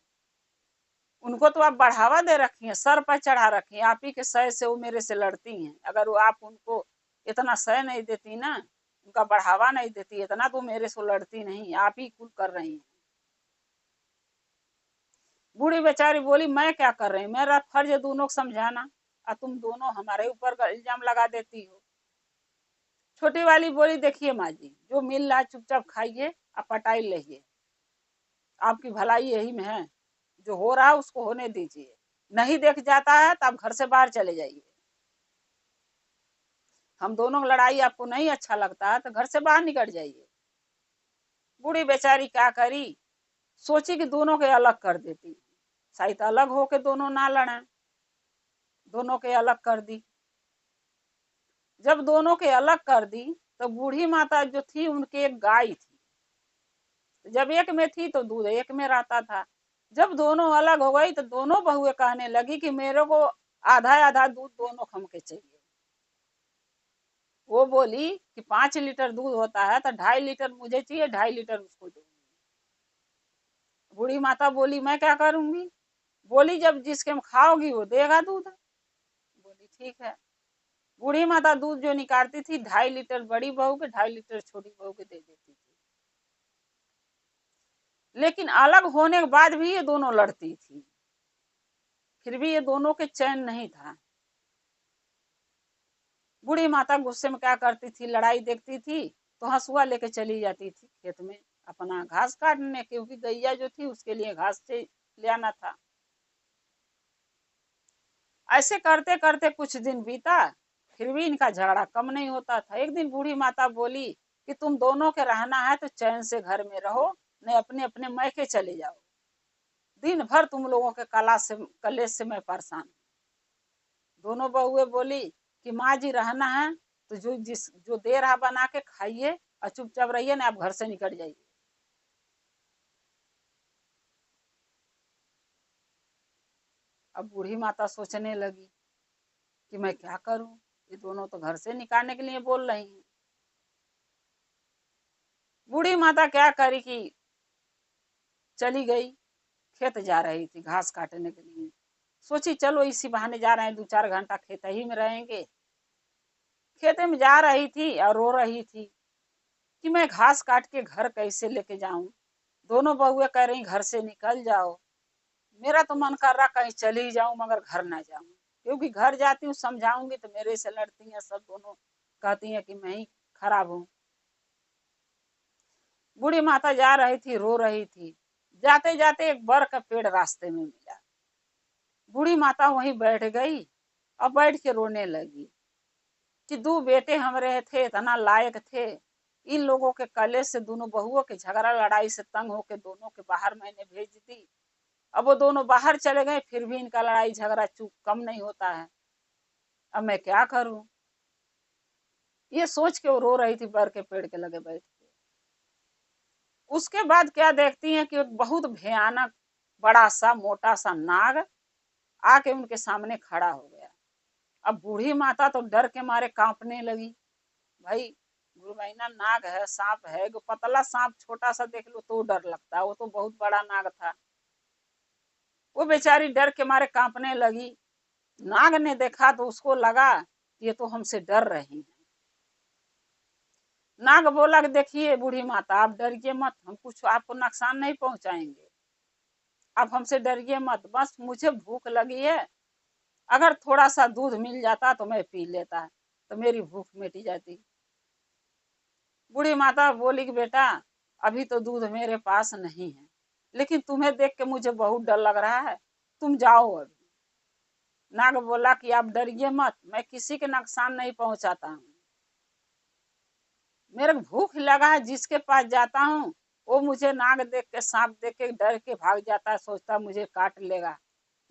उनको तो आप बढ़ावा दे रखी हैं, सर पर चढ़ा रखी हैं, आप ही के सह से वो मेरे से लड़ती हैं। अगर वो आप उनको इतना सह नहीं देती ना, उनका बढ़ावा नहीं देती, इतना तो मेरे से लड़ती नहीं, आप ही कुल कर रही हैं। बूढ़ी बेचारी बोली मैं क्या कर रही हूँ, मेरा फर्ज है दोनों को समझाना, और तुम दोनों हमारे ऊपर का इल्जाम लगा देती हो। छोटी वाली बोली देखिए माँ जी, जो मिल रहा है चुपचाप खाइए और पटाई रहिए, आपकी भलाई यही में है। जो हो रहा है उसको होने दीजिए, नहीं देख जाता है तो आप घर से बाहर चले जाइए। हम दोनों की लड़ाई आपको नहीं अच्छा लगता है तो घर से बाहर निकल जाइए। बूढ़ी बेचारी क्या करी, सोची कि दोनों के अलग कर देती, शायद अलग होके दोनों ना लड़े, दोनों के अलग कर दी। जब दोनों के अलग कर दी तो बूढ़ी माता जो थी उनके एक गाय थी, जब एक में थी तो दूध एक में रहता था। जब दोनों अलग हो गई तो दोनों बहुएं कहने लगी कि मेरे को आधा आधा दूध दोनों खम के चाहिए। वो बोली कि 5 लीटर दूध होता है तो 2.5 लीटर मुझे चाहिए, 2.5 लीटर उसको दूंगी। बूढ़ी माता बोली मैं क्या करूंगी, बोली जब जिसके में खाओगी वो देगा दूध। बोली ठीक है। बूढ़ी माता दूध जो निकालती थी 2.5 लीटर बड़ी बहू के, 2.5 लीटर छोटी बहू के दे देती थी। लेकिन अलग होने के बाद भी ये दोनों लड़ती थी, फिर भी ये दोनों के चैन नहीं था। बूढ़ी माता गुस्से में क्या करती थी, लड़ाई देखती थी तो हंसुआ लेके चली जाती थी खेत में अपना घास काटने, क्योंकि गैया जो थी उसके लिए घास से ले आना था। ऐसे करते करते कुछ दिन बीता, फिर भी इनका झगड़ा कम नहीं होता था। एक दिन बूढ़ी माता बोली कि तुम दोनों के रहना है तो चैन से घर में रहो, नहीं अपने अपने मैके चले जाओ। दिन भर तुम लोगों के कलेश से मैं परेशान। दोनों बहुएं बोली कि माँ जी रहना है तो जो दे रहा बना के खाइए और चुपचाप रहिए ना, आप घर से निकल जाइए। अब बूढ़ी माता सोचने लगी कि मैं क्या करूं, ये दोनों तो घर से निकालने के लिए बोल रही हैं। बूढ़ी माता क्या करी कि चली गई, खेत जा रही थी घास काटने के लिए। सोची चलो इसी बहाने जा रहे हैं, 2-4 घंटा खेत ही में रहेंगे। खेते में जा रही थी और रो रही थी कि मैं घास काट के घर कैसे लेके जाऊं। दोनों बहुएं कह रही घर से निकल जाओ। मेरा तो मन कर रहा कहीं चली जाऊं मगर घर ना जाऊं, क्योंकि घर जाती हूँ समझाऊंगी तो मेरे से लड़ती हैं सब, दोनों कहती हैं कि मैं ही खराब हूँ। बूढ़ी माता जा रही थी, रो रही थी। जाते जाते एक बर का पेड़ रास्ते में मिला। बूढ़ी माता वहीं बैठ गई और बैठ के रोने लगी कि दो बेटे हमारे थे, इतना लायक थे, इन लोगों के कलेश से दोनों बहुओं के झगड़ा लड़ाई से तंग होके दोनों के बाहर मैंने भेज दी। अब वो दोनों बाहर चले गए, फिर भी इनका लड़ाई झगड़ा चूक कम नहीं होता है। अब मैं क्या करूं, ये सोच के वो रो रही थी बर के पेड़ के लगे बैठ के। उसके बाद क्या देखती हैं कि एक बहुत भयानक बड़ा सा मोटा सा नाग आके उनके सामने खड़ा हो गया। अब बूढ़ी माता तो डर के मारे कांपने लगी। भाई गुरुमैना नाग है, सांप है, पतला सांप छोटा सा देख लो तो डर लगता है, वो तो बहुत बड़ा नाग था। वो बेचारी डर के मारे कांपने लगी। नाग ने देखा तो उसको लगा ये तो हमसे डर रही है। नाग बोला कि देखिए बूढ़ी माता, आप डरिए मत, हम कुछ आपको नुकसान नहीं पहुंचाएंगे, आप हमसे डरिए मत, बस मुझे भूख लगी है, अगर थोड़ा सा दूध मिल जाता तो मैं पी लेता, तो मेरी भूख मिट जाती। बूढ़ी माता बोली कि बेटा अभी तो दूध मेरे पास नहीं है, लेकिन तुम्हें देख के मुझे बहुत डर लग रहा है, तुम जाओ अभी। नाग बोला कि आप डरिए मत, मैं किसी के नुकसान नहीं पहुंचाता हूँ, मेरे को भूख लगा है, जिसके पास जाता हूँ वो मुझे नाग देख के, सांप देख के डर के भाग जाता है, सोचता मुझे काट लेगा,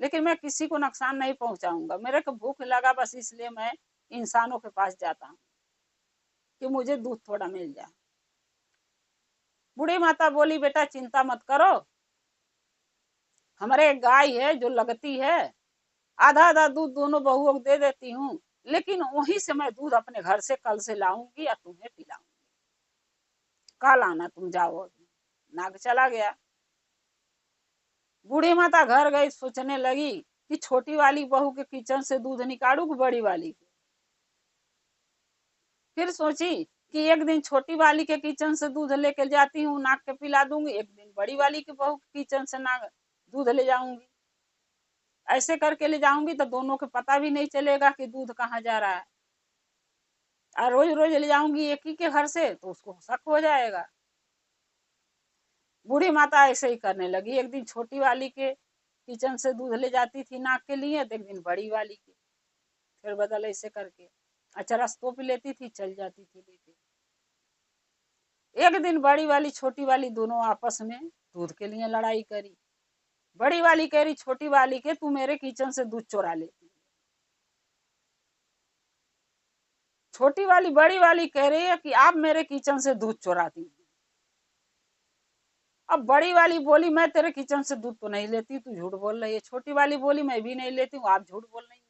लेकिन मैं किसी को नुकसान नहीं पहुंचाऊंगा, मेरे को भूख लगा बस इसलिए मैं इंसानों के पास जाता हूँ कि मुझे दूध थोड़ा मिल जाए। बूढ़ी माता बोली बेटा चिंता मत करो, हमारे एक गाय है जो लगती है, आधा आधा दूध दोनों बहुओं को दे देती हूँ, लेकिन वहीं से मैं दूध अपने घर से कल से लाऊंगी या तुम्हें पिलाऊंगी, कल आना तुम जाओ अभी। नाग चला गया। बूढ़ी माता घर गई, सोचने लगी कि छोटी वाली बहू के किचन से दूध निकालू कि बड़ी वाली के। फिर सोची कि एक दिन छोटी वाली के किचन से दूध लेके जाती हूँ, नाग के पिला दूंगी, एक दिन बड़ी वाली के बहू के किचन से नाग दूध ले जाऊंगी, ऐसे करके ले जाऊंगी तो दोनों को पता भी नहीं चलेगा कि दूध कहाँ जा रहा है, और रोज रोज ले जाऊंगी एक ही के घर से तो उसको शक हो जाएगा। बूढ़ी माता ऐसे ही करने लगी, एक दिन छोटी वाली के किचन से दूध ले जाती थी नाग के लिए, तो एक दिन बड़ी वाली के, फिर बदल ऐसे करके, अच्छा रास्तों पे लेती थी, चल जाती थी लेके। एक दिन बड़ी वाली छोटी वाली दोनों आपस में दूध के लिए लड़ाई करी। बड़ी वाली कह रही छोटी वाली के तू मेरे किचन से दूध चुरा लेती है, छोटी वाली बड़ी वाली कह रही है कि आप मेरे किचन से दूध चुराती है। अब बड़ी वाली बोली मैं तेरे किचन से दूध तो नहीं लेती, तू झूठ बोल रही है। छोटी वाली बोली मैं भी नहीं लेती हूँ, आप झूठ बोल रही हैं।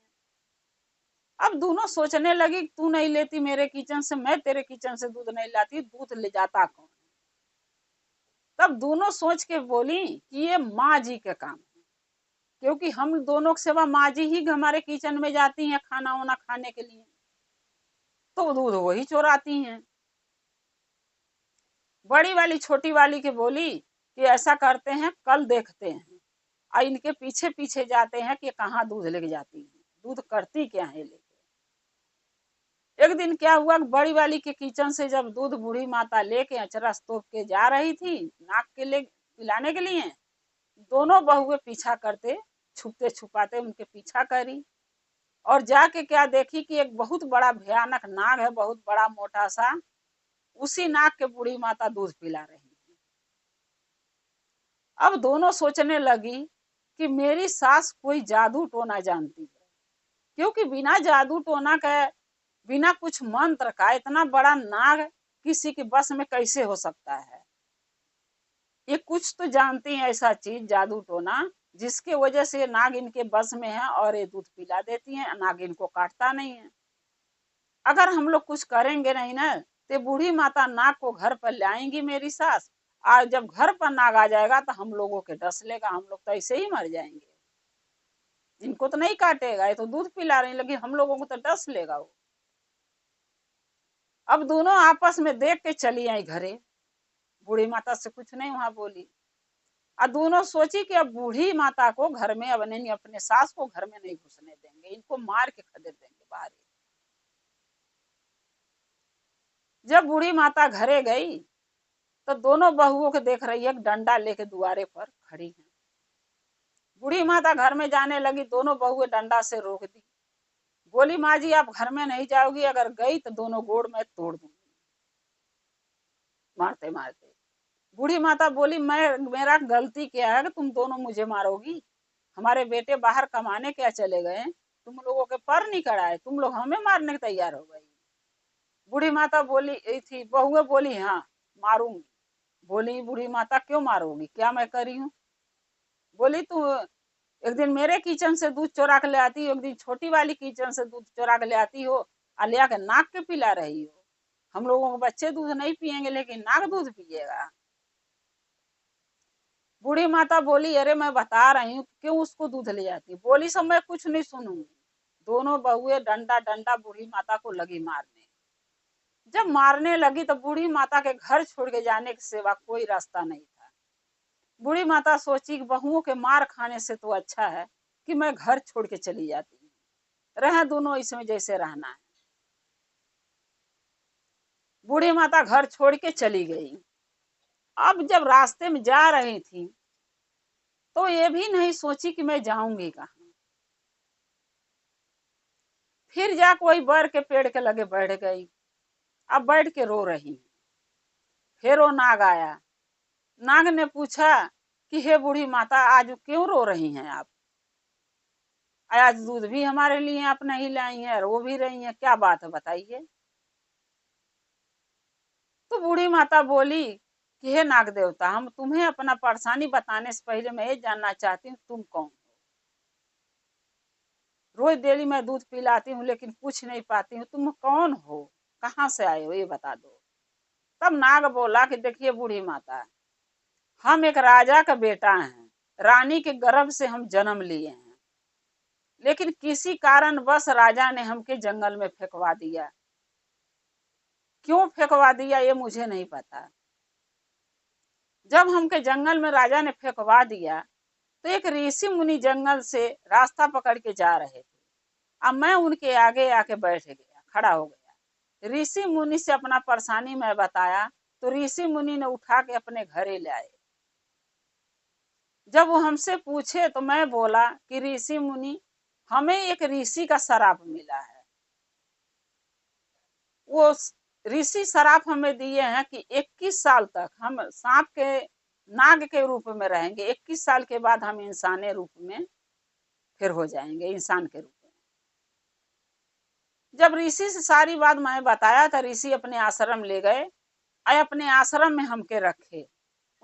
अब दोनों सोचने लगी तू नहीं लेती मेरे किचन से, मैं तेरे किचन से दूध नहीं लाती, दूध ले जाता कौन। तब दोनों सोच के बोली कि ये माँ जी के काम है, क्योंकि हम दोनों के सेवा माँ जी ही हमारे किचन में जाती हैं खाना वाना खाने के लिए, तो दूध वही चुराती हैं। बड़ी वाली छोटी वाली के बोली कि ऐसा करते हैं कल देखते हैं, और इनके पीछे पीछे जाते हैं कि कहाँ दूध लेके जाती है, दूध करती क्या है लेके। एक दिन क्या हुआ, बड़ी वाली के किचन से जब दूध बूढ़ी माता लेके अचरा तोप के जा रही थी नाक के ले पिलाने के लिए, दोनों बहुए पीछा करते, छुपते छुपाते उनके पीछा करी, और जाके क्या देखी कि एक बहुत बड़ा भयानक नाग है, बहुत बड़ा मोटा सा, उसी नाग के बूढ़ी माता दूध पिला रही है। अब दोनों सोचने लगी कि मेरी सास कोई जादू टोना जानती है, क्योंकि बिना जादू टोना के, बिना कुछ मंत्र का इतना बड़ा नाग किसी के बस में कैसे हो सकता है। ये कुछ तो जानती है ऐसा चीज जादू टोना, जिसके वजह से नाग इनके बस में है और ये दूध पिला देती है, नाग इनको काटता नहीं है। अगर हम लोग कुछ करेंगे नहीं ना तो बूढ़ी माता नाग को घर पर ले आएंगी मेरी सास, और जब घर पर नाग आ जाएगा तो हम लोगों के डस लेगा, हम लोग तो ऐसे ही मर जाएंगे, इनको तो नहीं काटेगा, ये तो दूध पिला रही, लेकिन हम लोगों को तो डस लेगा वो। अब दोनों आपस में देख के चली आई घरे, बूढ़ी माता से कुछ नहीं वहां बोली, और दोनों सोची कि अब बूढ़ी माता को घर में अब नहीं, अपने सास को घर में नहीं घुसने देंगे, इनको मार के खदेड़ देंगे बाहर। जब बूढ़ी माता घरे गई तो दोनों बहुओं को देख रही है, डंडा लेके दुआरे पर खड़ी है। बूढ़ी माता घर में जाने लगी, दोनों बहुए डंडा से रोक दी, बोली माँ जी आप घर में नहीं जाओगी, अगर गई तो दोनों गोड़ में तोड़ दूंगी, मारते मारते। बूढ़ी माता बोली मैं, मेरा गलती क्या है कि तुम दोनों मुझे मारोगी, हमारे बेटे बाहर कमाने क्या चले गए, तुम लोगों के पर नहीं कड़ाए, तुम लोग हमें मारने के तैयार हो गई। बूढ़ी माता बोली थी, बहुए बोली हाँ मारूंगी। बोली बूढ़ी माता क्यों मारोगी, क्या मैं करी हूँ। बोली तू एक दिन मेरे किचन से दूध चोरा के ले आती हो, एक दिन छोटी वाली किचन से दूध चोरा के ले आती हो, लिया के नाक के पिला रही हो, हम लोगों के बच्चे दूध नहीं पियेंगे लेकिन नाक दूध पिएगा। बूढ़ी माता बोली, अरे मैं बता रही हूँ, क्यों उसको दूध ले जाती? बोली, सब मैं कुछ नहीं सुनूंगी। दोनों बहुए डंडा डंडा बूढ़ी माता को लगी मारने। जब मारने लगी तो बूढ़ी माता के घर छोड़ के जाने के सिवा कोई रास्ता नहीं था। बूढ़ी माता सोची कि बहुओं के मार खाने से तो अच्छा है कि मैं घर छोड़ के चली जाती हूँ, रहे दोनों इसमें जैसे रहना है। बूढ़ी माता घर छोड़ के चली गई। अब जब रास्ते में जा रही थी तो ये भी नहीं सोची कि मैं जाऊंगी कहाँ। फिर जा कोई बर के पेड़ के लगे बैठ गई। अब बैठ के रो रही। फिर वो नाग आया। नाग ने पूछा कि हे बूढ़ी माता, आज क्यों रो रही हैं आप? आज दूध भी हमारे लिए आप नहीं लाई है, रो भी रही हैं, क्या बात है बताइए। तो बूढ़ी माता बोली कि हे नाग देवता, हम तुम्हें अपना परेशानी बताने से पहले मैं ये जानना चाहती हूँ तुम कौन हो। रोज डेली मैं दूध पिलाती हूँ लेकिन पूछ नहीं पाती हूँ, तुम कौन हो, कहाँ से आए हो, ये बता दो। तब नाग बोला कि देखिए बूढ़ी माता, हम एक राजा का बेटा हैं, रानी के गर्भ से हम जन्म लिए हैं, लेकिन किसी कारण बस राजा ने हमके जंगल में फेंकवा दिया। क्यों फेंकवा दिया ये मुझे नहीं पता। जब हमके जंगल में राजा ने फेंकवा दिया तो एक ऋषि मुनि जंगल से रास्ता पकड़ के जा रहे थे। अब मैं उनके आगे आके बैठ गया, खड़ा हो गया। ऋषि मुनि से अपना परेशानी मैं बताया तो ऋषि मुनि ने उठा के अपने घरे ले आए। जब वो हमसे पूछे तो मैं बोला कि ऋषि मुनि, हमें एक ऋषि का श्राप मिला है। वो ऋषि श्राप हमें दिए हैं कि 21 साल तक हम सांप के नाग के रूप में रहेंगे, 21 साल के बाद हम इंसानी रूप में फिर हो जाएंगे, इंसान के रूप में। जब ऋषि से सारी बात मैं बताया तो ऋषि अपने आश्रम ले गए और अपने आश्रम में हमके रखे।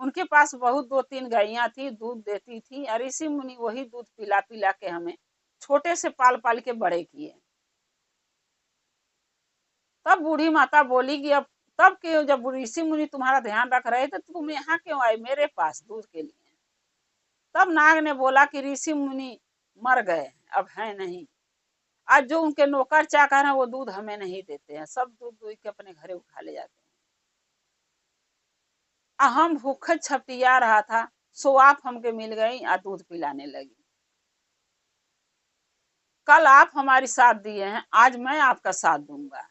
उनके पास बहुत 2-3 गायियां थी, दूध देती थी, और ऋषि मुनि वही दूध पिला पिला के हमें छोटे से पाल पाल के बड़े किए। तब बूढ़ी माता बोली कि अब तब क्यों, जब ऋषि मुनि तुम्हारा ध्यान रख रहे थे तो तुम यहाँ क्यों आए मेरे पास दूध के लिए? तब नाग ने बोला कि ऋषि मुनि मर गए, अब है नहीं। आज जो उनके नौकर चाकर हैं वो दूध हमें नहीं देते हैं, सब दूध दूध के अपने घरे उठा ले जाते हैं। हम भूखे छपटिया रहा था, सो आप हमके मिल गई और दूध पिलाने लगी। कल आप हमारी साथ दिए हैं, आज मैं आपका साथ दूंगा।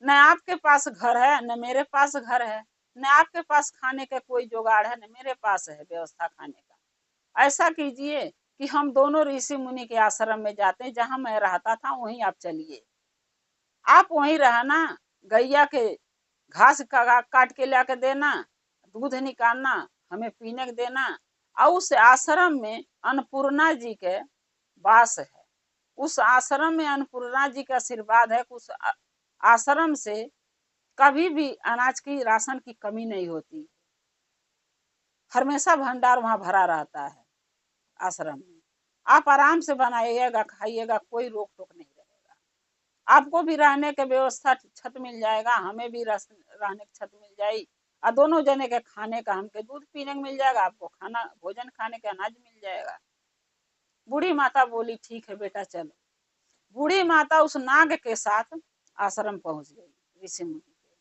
न आपके पास घर है न मेरे पास घर है, न आपके पास खाने का कोई जुगाड़ है न मेरे पास है व्यवस्था खाने का। ऐसा कीजिए कि हम दोनों ऋषि मुनि के आश्रम में जाते हैं, जहां मैं रहता था वहीं आप चलिए। आप वहीं रहना, गैया के घास काट के ला के देना, दूध निकालना, हमें पीने के देना। और उस आश्रम में अन्नपूर्णा जी के वास है। उस आश्रम में अन्नपूर्णा जी का आशीर्वाद है। उस आश्रम से कभी भी अनाज की राशन की कमी नहीं होती, हमेशा भंडार वहां भरा रहता है आश्रम में। आप आराम से बनाइएगा, खाइएगा, कोई रोक टोक नहीं रहेगा। आपको भी रहने की व्यवस्था, छत मिल जाएगा, हमें भी रहने की छत मिल जाएगी, और दोनों जने के खाने का, हमके दूध पीने को मिल जाएगा, आपको खाना भोजन खाने का अनाज मिल जाएगा। बूढ़ी माता बोली ठीक है बेटा चलो। बूढ़ी माता उस नाग के साथ आश्रम पहुंच गई ऋषि मुनि के।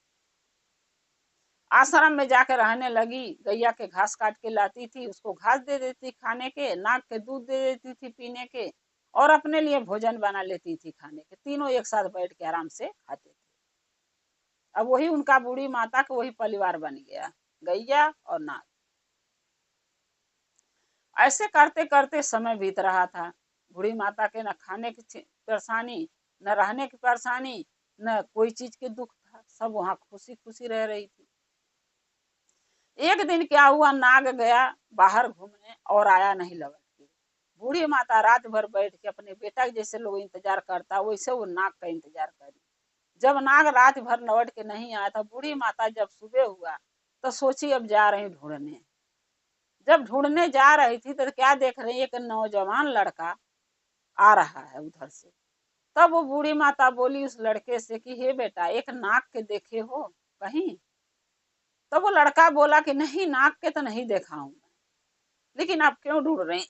आश्रम में जाकर रहने लगी। गैया के घास काट के लाती थी, उसको घास दे देती खाने के, नाग के दूध दे देती थी पीने के, और अपने लिए भोजन बना लेती थी खाने के। तीनों एक साथ बैठ के आराम से खाते थे। अब वही उनका बूढ़ी माता का वही परिवार बन गया, गैया और नाग। ऐसे करते करते समय बीत रहा था। बूढ़ी माता के न खाने की परेशानी, न रहने की परेशानी, न कोई चीज के दुख था, सब वहां खुशी खुशी रह रही थी। एक दिन क्या हुआ, नाग गया बाहर घूमने और आया नहीं लौट के। बूढ़ी माता रात भर बैठ के अपने बेटा के जैसे लोग इंतजार करता वैसे वो नाग का इंतजार करी। जब नाग रात भर लौट के नहीं आया था, बूढ़ी माता जब सुबह हुआ तो सोची अब जा रही ढूंढने। जब ढूंढने जा रही थी तो क्या देख रही, एक नौजवान लड़का आ रहा है उधर से। तब वो बूढ़ी माता बोली उस लड़के से कि हे बेटा, एक नाग के देखे हो कहीं? तब वो लड़का बोला कि नहीं, नाग के तो नहीं देखा हूं। लेकिन आप क्यों ढूंढ रहे हैं?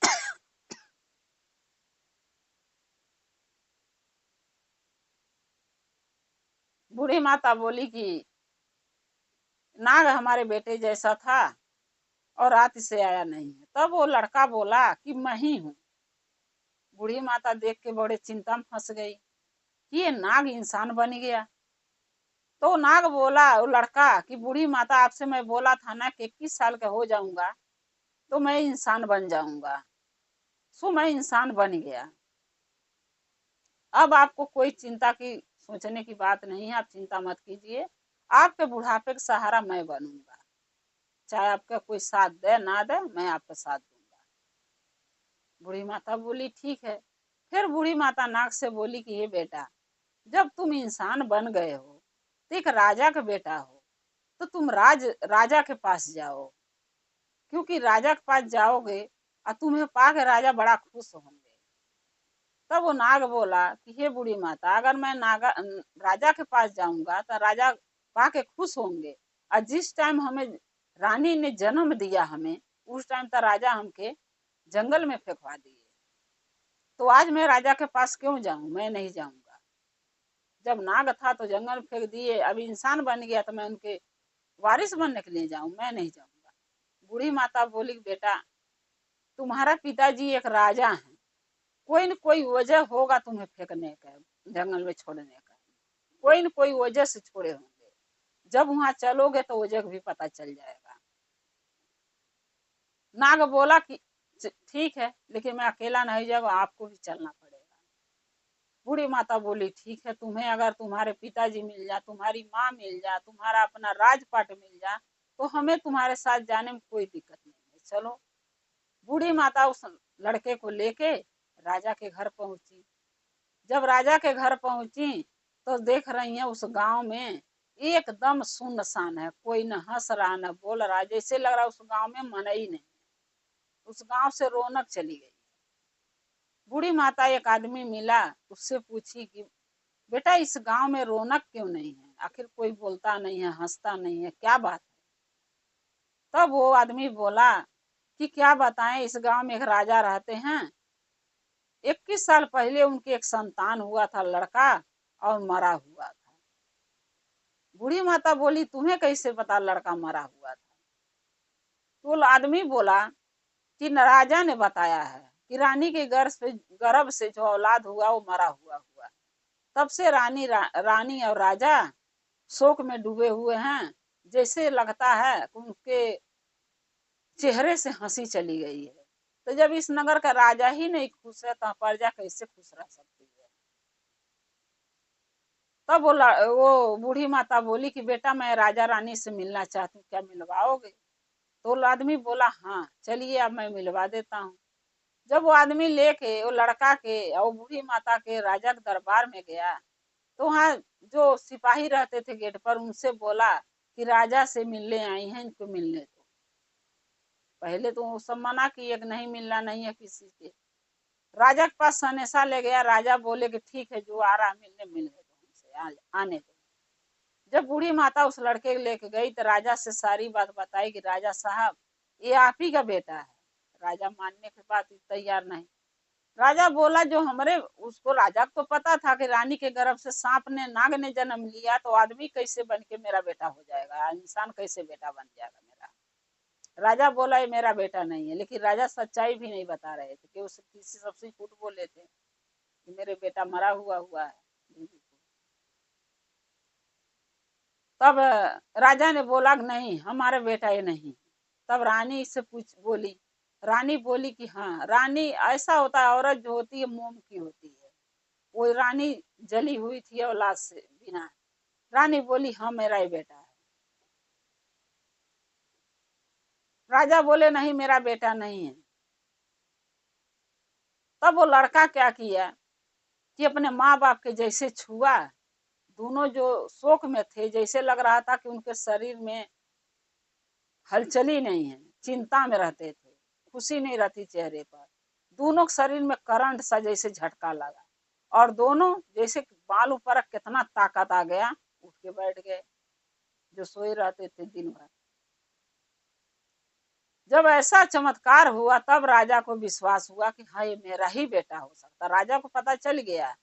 बूढ़ी माता बोली कि नाग हमारे बेटे जैसा था और रात से आया नहीं है। तब वो लड़का बोला कि मैं ही हूँ। बूढ़ी माता देख के बड़े चिंता में फंस गई कि ये नाग इंसान बन गया। तो नाग बोला वो लड़का कि बूढ़ी माता आपसे मैं बोला था ना कि 21 साल का हो जाऊंगा तो मैं इंसान बन जाऊंगा। सो मैं इंसान बन गया। अब आपको कोई चिंता की सोचने की बात नहीं है, आप चिंता मत कीजिए। आपके बुढ़ापे का सहारा मैं बनूंगा, चाहे आपका कोई साथ दे ना दे, मैं आपका साथ दूंगा। बूढ़ी माता बोली ठीक है। फिर बूढ़ी माता नाग से बोली कि ये बेटा, जब तुम इंसान बन गए हो तो एक राजा का बेटा हो, तो तुम राजा के पास जाओ, क्योंकि राजा के पास जाओगे और तुम्हें पाके राजा बड़ा खुश होंगे। तब वो नाग बोला कि हे बूढ़ी माता, अगर मैं राजा के पास जाऊंगा तो राजा पाके खुश होंगे, और जिस टाइम हमें रानी ने जन्म दिया हमें, उस टाइम तो राजा हमके जंगल में फेंकवा दिए। तो आज मैं राजा के पास क्यों जाऊं? मैं नहीं जाऊंगा। जब नाग था तो जंगल में फेंक दिए, अब इंसान बन गया तो मैं उनके वारिस बनने के लिए जाऊं? मैं नहीं जाऊंगा। बूढ़ी माता बोली बेटा, तुम्हारा पिताजी एक राजा है, कोई न कोई वजह होगा तुम्हें फेंकने का, जंगल में छोड़ने का। कोई न कोई वजह से छोड़े होंगे। जब वहां चलोगे तो वजह भी पता चल जाएगा। नाग बोला कि ठीक है, लेकिन मैं अकेला नहीं जाऊंगा, आपको भी चलना पड़ेगा। बूढ़ी माता बोली ठीक है, तुम्हें अगर तुम्हारे पिताजी मिल जा, तुम्हारी माँ मिल जा, तुम्हारा अपना राजपाट मिल जा, तो हमें तुम्हारे साथ जाने में कोई दिक्कत नहीं है, चलो। बूढ़ी माता उस लड़के को लेके राजा के घर पहुंची। जब राजा के घर पहुंची तो देख रही है उस गांव में एकदम सुनसान है, कोई न हंस रहा न बोल रहा, जैसे लग रहा उस गांव में मन ही नहीं। उस गांव से रौनक चली गई। बूढ़ी माता एक आदमी मिला, उससे पूछी कि बेटा इस गांव में रौनक क्यों नहीं है? आखिर कोई बोलता नहीं है, हंसता नहीं है, क्या बात है? तब वो आदमी बोला कि क्या बताएं, इस गांव में एक राजा रहते हैं, 21 साल पहले उनके एक संतान हुआ था लड़का, और मरा हुआ था। बूढ़ी माता बोली तुम्हें कैसे पता लड़का मरा हुआ था? तो आदमी बोला कि राजा ने बताया है कि रानी के गर्भ से जो औलाद हुआ वो मरा हुआ। तब से रानी और राजा शोक में डूबे हुए हैं। जैसे लगता है कि उनके चेहरे से हंसी चली गई है। तो जब इस नगर का राजा ही नहीं खुश है तो प्रजा कैसे खुश रह सकती है? तब वो बूढ़ी माता बोली कि बेटा मैं राजा रानी से मिलना चाहती हूँ, क्या मिलवाओगे? तो वो आदमी बोला हाँ चलिए अब मैं मिलवा देता हूँ। जब वो आदमी लेके वो लड़का के और बूढ़ी माता के राजा के दरबार में गया, तो वहाँ जो सिपाही रहते थे गेट पर, उनसे बोला कि राजा से मिलने आई हैं, इनको मिलने दो। पहले तो वो सब मना किए कि नहीं मिलना नहीं है किसी के। राजा के पास सनेसा ले गया, राजा बोले कि ठीक है, जो आ रहा मिलने मिलने दो, हमसे आने दो। जब बूढ़ी माता उस लड़के को लेके गई तो राजा से सारी बात बताई कि राजा साहब ये आप ही का बेटा है। राजा मानने के बाद तैयार नहीं। राजा बोला जो हमारे, उसको राजा को पता था कि रानी के गर्भ से सांप ने नाग ने जन्म लिया, तो आदमी कैसे बन के मेरा बेटा हो जाएगा, इंसान कैसे बेटा बन जाएगा मेरा? राजा बोला ये मेरा बेटा नहीं है, लेकिन राजा सच्चाई भी नहीं बता रहे थे कि उसे किसी सबसे झूठ बोले थे कि मेरे बेटा मरा हुआ है। तब राजा ने बोला कि नहीं हमारे बेटा ये नहीं। तब रानी से पूछ बोली, रानी बोली कि हाँ। रानी ऐसा होता है, औरत जो होती है मोम की होती है, वो रानी जली हुई थी औलाद से बिना। रानी बोली हाँ मेरा ही बेटा है। राजा बोले नहीं मेरा बेटा नहीं है। तब वो लड़का क्या किया कि अपने माँ बाप के जैसे छुआ, दोनों जो शोक में थे, जैसे लग रहा था कि उनके शरीर में हलचल ही नहीं है, चिंता में रहते थे, खुशी नहीं रहती चेहरे पर। दोनों शरीर में करंट सा जैसे झटका लगा, और दोनों जैसे बाल ऊपर कितना ताकत आ गया, उठ के बैठ गए, जो सोए रहते थे दिन भर। जब ऐसा चमत्कार हुआ तब राजा को विश्वास हुआ कि हाँ ये मेरा ही बेटा हो सकता। राजा को पता चल गया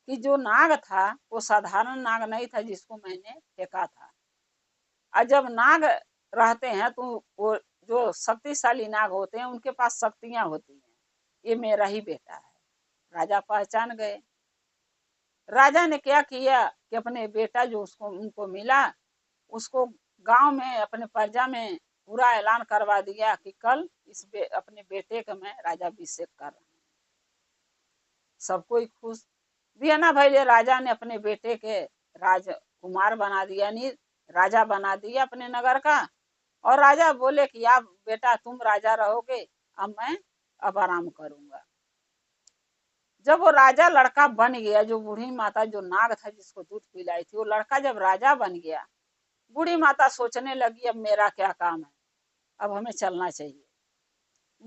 कि जो नाग था वो साधारण नाग नहीं था जिसको मैंने फेंका था। और जब नाग रहते हैं तो वो जो शक्तिशाली नाग होते हैं उनके पास शक्तियां होती हैं, ये मेरा ही बेटा है। राजा पहचान गए। राजा ने क्या किया कि अपने बेटा जो उसको उनको मिला उसको गांव में अपने प्रजा में पूरा ऐलान करवा दिया कि कल अपने बेटे का मैं राज्याभिषेक कर रहा हूँ। सब कोई खुश। दिया भाई राजा ने अपने बेटे के राजकुमार बना दिया, यानी राजा बना दिया अपने नगर का। और राजा बोले कि आप बेटा तुम राजा रहोगे, अब मैं अब आराम करूंगा। जब वो राजा लड़का बन गया, जो बूढ़ी माता जो नाग था जिसको दूध पिलाई थी, वो लड़का जब राजा बन गया, बूढ़ी माता सोचने लगी अब मेरा क्या काम है, अब हमें चलना चाहिए।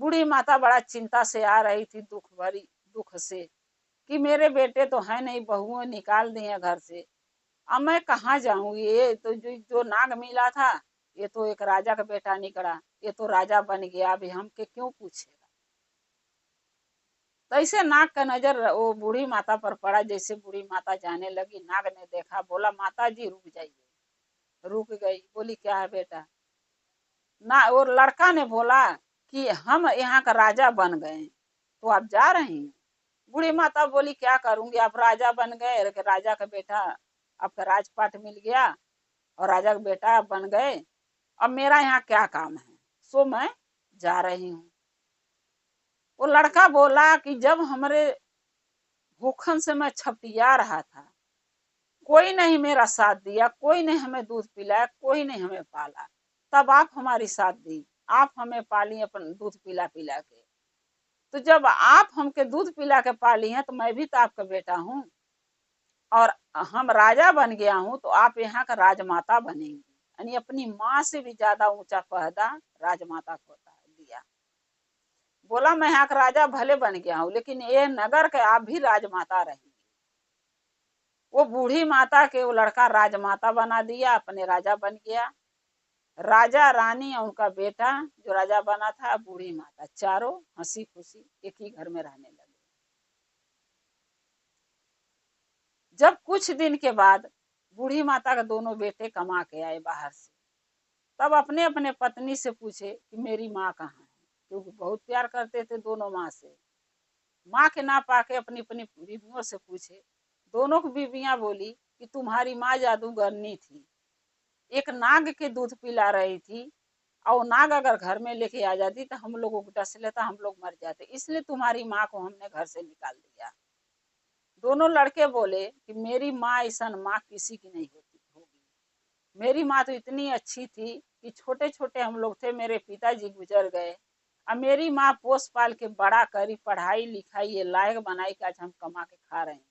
बूढ़ी माता बड़ा चिंता से आ रही थी, दुख से कि मेरे बेटे तो है नहीं, बहुएं निकाल दी हैं घर से, अब मैं कहाँ जाऊंगी। ये तो जो नाग मिला था ये तो एक राजा का बेटा निकला, ये तो राजा बन गया, अभी हमके क्यों पूछेगा। तो ऐसे नाग का नजर वो बूढ़ी माता पर पड़ा। जैसे बूढ़ी माता जाने लगी, नाग ने देखा, बोला माता जी रुक जाइए। रुक गई, बोली क्या है बेटा। ना वो लड़का ने बोला कि हम यहाँ का राजा बन गए तो आप जा रही हैं। बूढ़ी माता बोली क्या करूंगी, आप राजा बन गए, राजा का बेटा, आपका राजपाट मिल गया और राजा का बेटा बन गए, अब मेरा यहाँ क्या काम है, सो मैं जा रही हूँ। वो लड़का बोला कि जब हमारे भूखन से मैं छपटिया रहा था, कोई नहीं मेरा साथ दिया, कोई नहीं हमें दूध पिलाया, कोई नहीं हमें पाला, तब आप हमारी साथ दी, आप हमें पाली अपन दूध पिला पिला के। तो जब आप हमके दूध पिला के पाली हैं तो मैं भी तो आपका बेटा हूँ, और हम राजा बन गया हूँ तो आप यहाँ का राजमाता बनेंगी। यानी अपनी माँ से भी ज्यादा ऊंचा पहदा राजमाता को दिया। बोला मैं यहाँ का राजा भले बन गया हूँ लेकिन ये नगर के आप भी राजमाता रहेंगे। वो बूढ़ी माता के वो लड़का राजमाता बना दिया, अपने राजा बन गया। राजा रानी और उनका बेटा जो राजा बना था, बूढ़ी माता, चारों हंसी खुशी एक ही घर में रहने लगे। जब कुछ दिन के बाद बूढ़ी माता के दोनों बेटे कमा के आए बाहर से, तब अपने अपने पत्नी से पूछे कि मेरी माँ कहाँ है, क्योंकि बहुत प्यार करते थे दोनों माँ से। माँ के ना पाके अपनी अपनी बीवियों से पूछे। दोनों की बीवियां बोली कि तुम्हारी माँ जादूगरनी थी, एक नाग के दूध पिला रही थी, और नाग अगर घर में लेके आ जाती तो हम लोगों को डस लेता, हम लोग मर जाते, इसलिए तुम्हारी माँ को हमने घर से निकाल दिया। दोनों लड़के बोले कि मेरी माँ ऐसा माँ किसी की नहीं होगी। मेरी माँ तो इतनी अच्छी थी कि छोटे छोटे हम लोग थे, मेरे पिताजी गुजर गए, अब मेरी माँ पोस पाल के बड़ा करी, पढ़ाई लिखाई ये लायक बनाई कि आज हम कमा के खा रहे हैं।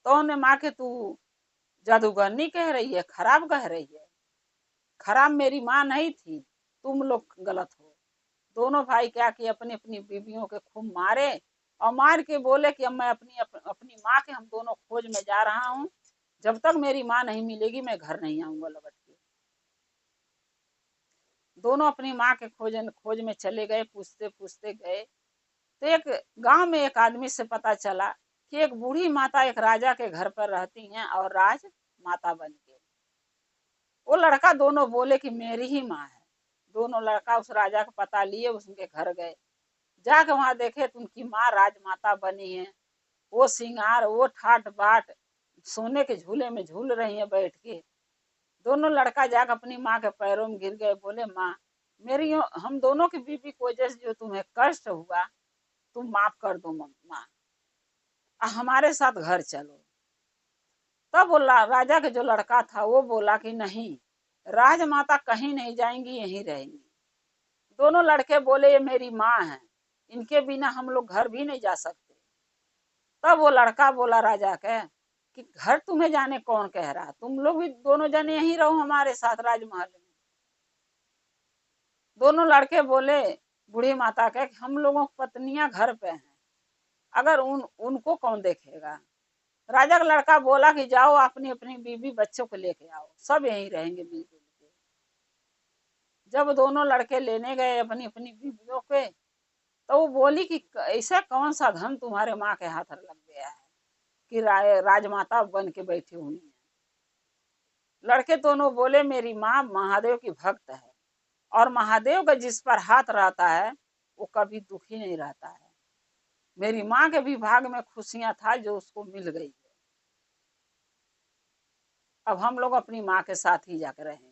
तो उन्हें माँ के तू जादूगरनी कह रही है, खराब कह रही है, खराब मेरी माँ नहीं थी, तुम लोग गलत हो। दोनों भाई क्या किए, अपनी अपनी बीवियों के खूब मारे, और मार के बोले कि अब मैं अपनी माँ के हम दोनों खोज में जा रहा हूँ, जब तक मेरी माँ नहीं मिलेगी मैं घर नहीं आऊंगा लौट के। दोनों अपनी माँ के खोज में चले गए, पूछते पूछते गए तो एक गांव में एक आदमी से पता चला कि एक बूढ़ी माता एक राजा के घर पर रहती हैं और राज माता बन के। वो लड़का दोनों बोले कि मेरी ही माँ है। दोनों लड़का उस राजा का पता लिए उसके घर गए, जाके वहां देखे तो उनकी माँ राजमाता बनी है। वो सिंगार, वो ठाट बाट, सोने के झूले में झूल रही है बैठ के। दोनों लड़का जाकर अपनी माँ के पैरों में गिर गए, बोले माँ मेरी हम दोनों की बीवी की वजह से जो तुम्हें कष्ट हुआ तुम माफ कर दो माँ, हमारे साथ घर चलो। तब वो राजा के जो लड़का था वो बोला कि नहीं, राजमाता कहीं नहीं जाएंगी, यहीं रहेंगी। दोनों लड़के बोले ये मेरी माँ है, इनके बिना हम लोग घर भी नहीं जा सकते। तब वो लड़का बोला राजा के कि घर तुम्हें जाने कौन कह रहा, तुम लोग भी दोनों जने यहीं रहो हमारे साथ राजमहल में। दोनों लड़के बोले बूढ़ी माता के कि हम लोगों की पत्नियां घर पे हैं, अगर उनको कौन देखेगा। राजा का लड़का बोला कि जाओ अपनी अपनी बीवी बच्चों को लेके आओ, सब यहीं रहेंगे मिलजुल के। जब दोनों लड़के लेने गए अपनी अपनी बीवियों के, तो वो बोली कि ऐसा कौन सा धन तुम्हारे माँ के हाथ लग गया है कि राजमाता बन के बैठी हुई है। लड़के दोनों बोले मेरी माँ महादेव की भक्त है, और महादेव का जिस पर हाथ रहता है वो कभी दुखी नहीं रहता है। मेरी माँ के भी भाग में खुशियां था जो उसको मिल गई है। अब हम लोग अपनी माँ के साथ ही जाकर रहेंगे।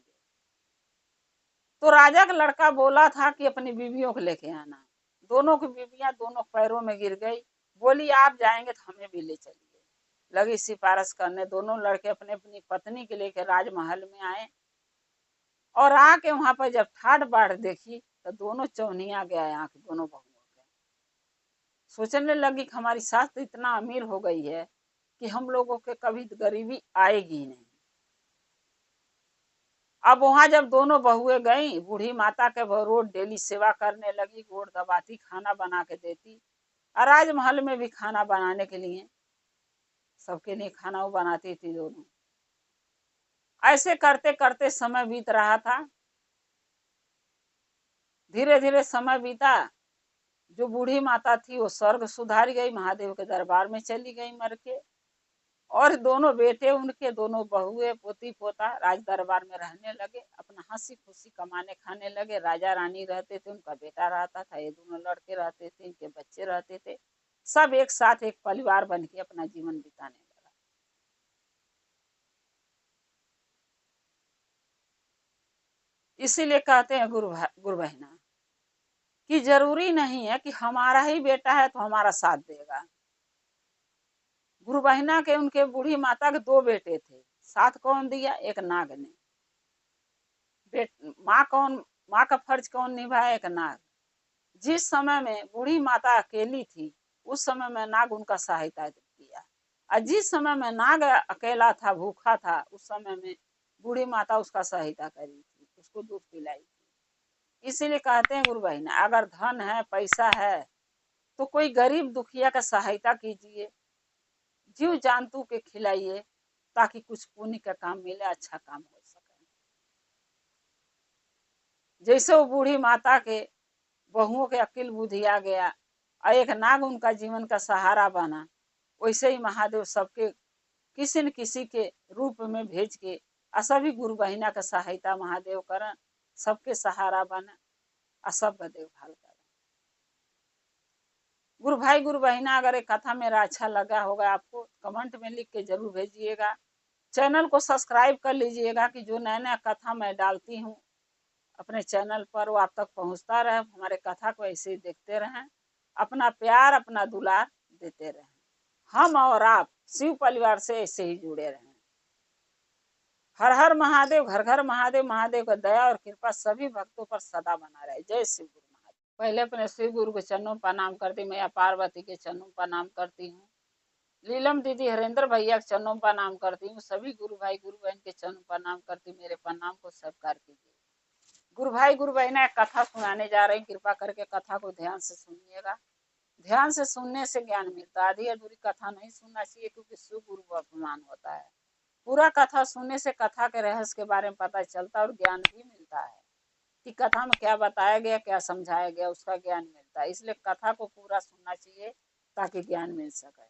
तो राजा का लड़का बोला था कि अपनी बीवियों को लेके आना। दोनों की बीवियां दोनों पैरों में गिर गई, बोली आप जाएंगे तो हमें भी ले चलिए। लगी सिफारिश करने। दोनों लड़के अपने अपनी पत्नी के लेकर राजमहल में आए, और आके वहां पर जब ठाट बाट देखी तो दोनों चौनिया गया आंख दोनों बहुओं के। सोचने लगी कि हमारी सास तो इतना अमीर हो गई है कि हम लोगों के कभी गरीबी आएगी नहीं। अब वहां जब दोनों बहुएं गई, बूढ़ी माता के रोज डेली सेवा करने लगी, गोड़ दबाती, खाना बना के देती। और राजमहल में भी खाना बनाने के लिए सबके लिए खाना वो बनाती थी दोनों। ऐसे करते करते समय बीत रहा था। धीरे धीरे समय बीता। जो बूढ़ी माता थी वो स्वर्ग सुधार गई, महादेव के दरबार में चली गई मर के। और दोनों बेटे उनके, दोनों बहुए पोती पोता राज दरबार में रहने लगे, अपना हंसी खुशी कमाने खाने लगे। राजा रानी रहते थे, उनका बेटा रहता था, ये दोनों लड़के रहते थे, इनके बच्चे रहते थे। सब एक साथ एक परिवार बन के अपना जीवन बिताने लगा। इसीलिए कहते हैं गुरु बहना कि जरूरी नहीं है कि हमारा ही बेटा है तो हमारा साथ देगा। गुरु बहिना के उनके बूढ़ी माता के दो बेटे थे, साथ कौन दिया? एक नाग ने। माँ का फर्ज कौन निभाया? एक नाग। जिस समय में बूढ़ी माता अकेली थी उस समय में नाग उनका सहायता किया, और जिस समय में नाग अकेला था, भूखा था, उस समय में बूढ़ी माता उसका सहायता करी थी, उसको दूध पिलाई थी। इसीलिए कहते हैं गुरु बहिना, अगर धन है, पैसा है, तो कोई गरीब दुखिया का सहायता कीजिए, जीव जंतु के खिलाइए, ताकि कुछ पुण्य का काम मिले, अच्छा काम हो सके। जैसे वो बूढ़ी माता के बहुओं के अकिल बुद्धि आ गया और एक नाग उनका जीवन का सहारा बना, वैसे ही महादेव सबके किसी न किसी के रूप में भेज के सभी गुरु बहिना का सहायता महादेव करन, सबके सहारा बना और सबका देखभाल करें। गुरु भाई गुरु बहिना, अगर एक कथा मेरा अच्छा लगा होगा आपको, कमेंट में लिख के जरूर भेजिएगा। चैनल को सब्सक्राइब कर लीजिएगा कि जो नया नया कथा मैं डालती हूँ अपने चैनल पर वो आप तक पहुँचता रहे। हमारे कथा को ऐसे ही देखते रहें, अपना प्यार अपना दुलार देते रहें। हम और आप शिव परिवार से ऐसे ही जुड़े रहें। हर हर महादेव, घर घर महादेव। महादेव का दया और कृपा सभी भक्तों पर सदा बना रहे। जय शिव गुरु महादेव। पहले अपने शिव गुरु के चरणों पर प्रणाम करती, मैं पार्वती के चरणों पर प्रणाम करती हूँ। लीलम दीदी, हरेंद्र भैया के चरणों पर प्रणाम करती हूँ। सभी गुरु भाई गुरु बहन के चरणों पर प्रणाम करती, मेरे प्रणाम को स्वीकार कीजिए। गुरु भाई गुरु बहना एक कथा सुनाने जा रहे हैं, कृपा करके कथा को ध्यान से सुनिएगा। ध्यान से सुनने से ज्ञान मिलता है, आधी अधूरी कथा नहीं सुनना चाहिए, क्योंकि शिव गुरु को अपमान होता है। पूरा कथा सुनने से कथा के रहस्य के बारे में पता चलता है और ज्ञान भी मिलता है कि कथा में क्या बताया गया, क्या समझाया गया, उसका ज्ञान मिलता है। इसलिए कथा को पूरा सुनना चाहिए ताकि ज्ञान मिल सके।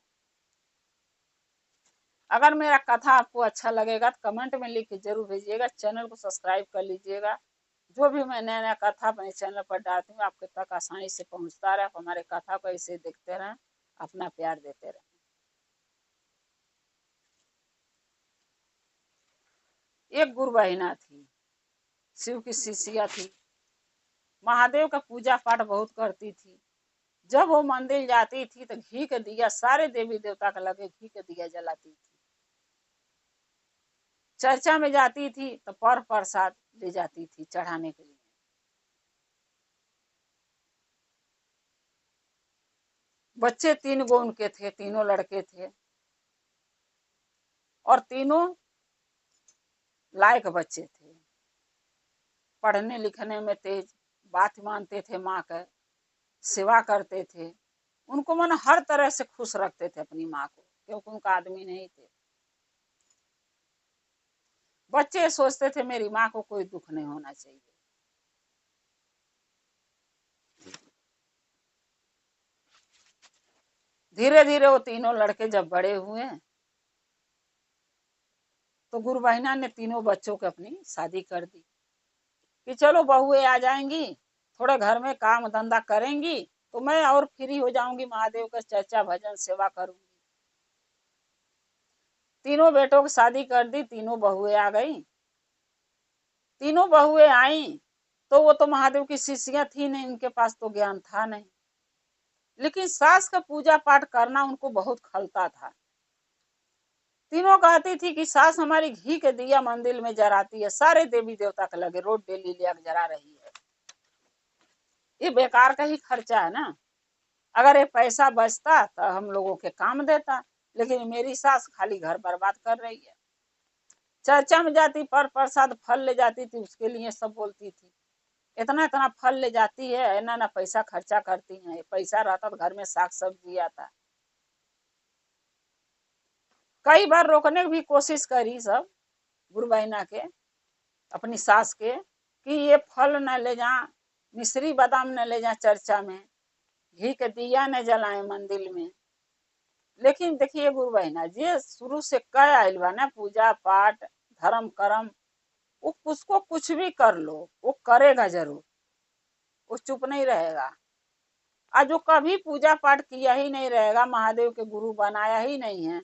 अगर मेरा कथा आपको अच्छा लगेगा तो कमेंट में लिख के जरूर भेजिएगा। चैनल को सब्सक्राइब कर लीजिएगा। जो भी मैं नया नया कथा अपने चैनल पर डालती हूँ आपके तक आसानी से पहुँचता रहे। हमारे कथा को ऐसे देखते रहें, अपना प्यार देते रहें। एक गुरु बहिना थी, शिव की शिष्या थी, महादेव का पूजा पाठ बहुत करती थी। जब वो मंदिर जाती थी तो घी का दिया, सारे देवी देवता का लगे घी का दिया जलाती थी। चर्चा में जाती थी तो पर प्रसाद ले जाती थी चढ़ाने के लिए। बच्चे 3 गो उनके थे, तीनों लड़के थे, और तीनों लायक बच्चे थे, पढ़ने लिखने में तेज, बात मानते थे, माँ का सेवा करते थे। उनको मन हर तरह से खुश रखते थे अपनी माँ को, क्योंकि उनका आदमी नहीं थे। बच्चे सोचते थे मेरी माँ को कोई दुख नहीं होना चाहिए। धीरे धीरे वो तीनों लड़के जब बड़े हुए तो गुरु बहिना ने तीनों बच्चों को अपनी शादी कर दी कि चलो बहुएं आ जाएंगी, थोड़ा घर में काम धंधा करेंगी तो मैं और फ्री हो जाऊंगी, महादेव का चर्चा भजन सेवा करूंगी। तीनों बेटों की शादी कर दी, तीनों बहुएं आ गई। तीनों बहुएं आई तो वो तो महादेव की शिष्या थी नहीं, इनके पास तो ज्ञान था नहीं, लेकिन सास का पूजा पाठ करना उनको बहुत खलता था। तीनों कहती थी कि सास हमारी घी के दिया मंदिर में जराती है, सारे देवी देवता के लगे रोज डेली लिया जरा रही है, ये बेकार का ही खर्चा है ना, अगर ये पैसा बचता तो हम लोगों के काम देता, लेकिन मेरी सास खाली घर बर्बाद कर रही है। चर्चा में जाती पर प्रसाद फल ले जाती थी, उसके लिए सब बोलती थी इतना इतना फल ले जाती है, इतना ना पैसा खर्चा करती है, पैसा रहता तो घर में साग सब्जी आता। कई बार रोकने की भी कोशिश करी सब गुरु बहिना के अपनी सास के कि ये फल न ले जा, मिश्री बादाम न ले जा चर्चा में, घी के दिया न जलाए मंदिर में। लेकिन देखिए गुरु बहिना जे शुरू से कह आयल बा ना पूजा पाठ धर्म कर्म, वो उसको कुछ भी कर लो वो करेगा जरूर, वो चुप नहीं रहेगा। और जो कभी पूजा पाठ किया ही नहीं रहेगा, महादेव के गुरु बनाया ही नहीं है,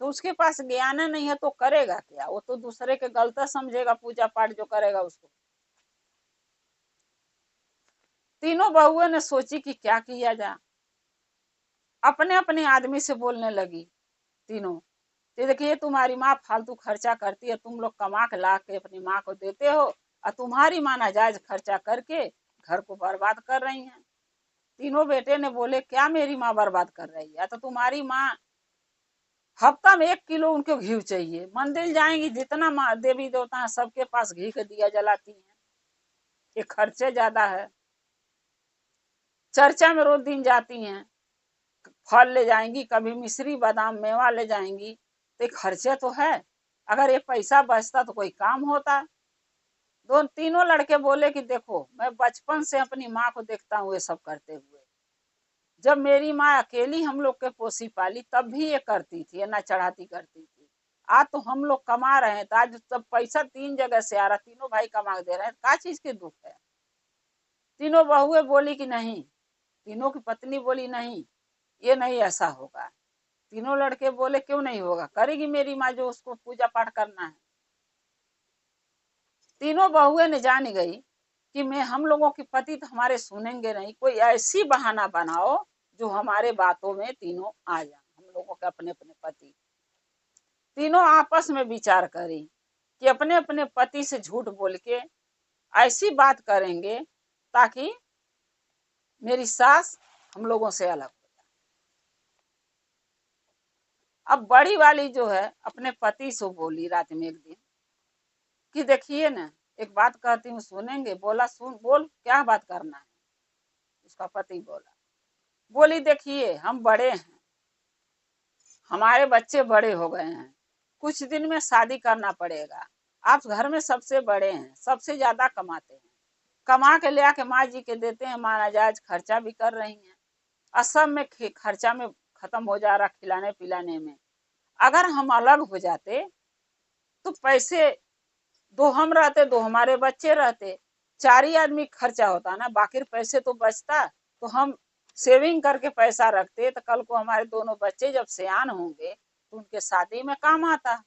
तो उसके पास ज्ञान नहीं है तो करेगा क्या, वो तो दूसरे के गलत समझेगा पूजा पाठ जो करेगा उसको। तीनों बहुओं ने सोची कि क्या किया जाए, अपने अपने आदमी से बोलने लगी तीनों, तो देखिए तुम्हारी माँ फालतू खर्चा करती है, तुम लोग कमा के ला के अपनी माँ को देते हो और तुम्हारी माँ नाजायज खर्चा करके घर को बर्बाद कर रही है। तीनों बेटे ने बोले क्या मेरी माँ बर्बाद कर रही है, तो तुम्हारी माँ हफ्ता में 1 किलो उनको घी चाहिए, मंदिर जाएंगी जितना माँ देवी देवता है सबके पास घी का दिया जलाती है, ये खर्चे ज्यादा है। चर्चा में रोज दिन जाती हैं, फल ले जाएंगी, कभी मिश्री बादाम मेवा ले जाएंगी, तो ये खर्चे तो है, अगर ये पैसा बचता तो कोई काम होता। तीनों लड़के बोले कि देखो मैं बचपन से अपनी माँ को देखता हूँ ये सब करते हुए, जब मेरी माँ अकेली हम लोग के पोसी पाली तब भी ये करती थी, ये ना चढ़ाती करती थी। आज तो हम लोग कमा रहे हैं, तो आज सब पैसा 3 जगह से आ रहा, तीनों भाई कमा दे रहे हैं, क्या चीज की दुख है। तीनों बहुएं बोली कि नहीं, तीनों की पत्नी बोली नहीं ये नहीं ऐसा होगा। तीनों लड़के बोले क्यों नहीं होगा, करेगी मेरी माँ जो उसको पूजा पाठ करना है। तीनों बहुएं ने जान गई कि मैं हम लोगों की पति तो हमारे सुनेंगे नहीं, कोई ऐसी बहाना बनाओ जो हमारे बातों में तीनों आ जाए, हम लोगों के अपने अपने पति। तीनों आपस में विचार करी कि अपने अपने पति से झूठ बोल के ऐसी बात करेंगे ताकि मेरी सास हम लोगों से अलग हो जाए। अब बड़ी वाली जो है अपने पति से बोली रात में एक दिन कि देखिए ना एक बात कहती हूँ सुनेंगे, बोला सुन बोल क्या बात करना है। उसका पति बोला, बोली देखिए हम बड़े हैं, हमारे बच्चे बड़े हो गए हैं, कुछ दिन में शादी करना पड़ेगा, आप घर में सबसे बड़े हैं, सबसे ज्यादा कमाते हैं, कमा के ले आके माँ जी के देते हैं, माँ नाजायज खर्चा भी कर रही हैं, असम में खर्चा में खत्म हो जा रहा खिलाने पिलाने में। अगर हम अलग हो जाते तो पैसे दो हम रहते, दो हमारे बच्चे रहते, 4 ही आदमी खर्चा होता ना, बाकी पैसे तो बचता, तो हम सेविंग करके पैसा रखते, तो कल को हमारे दोनों बच्चे जब सयान होंगे तो उनके शादी में काम आता।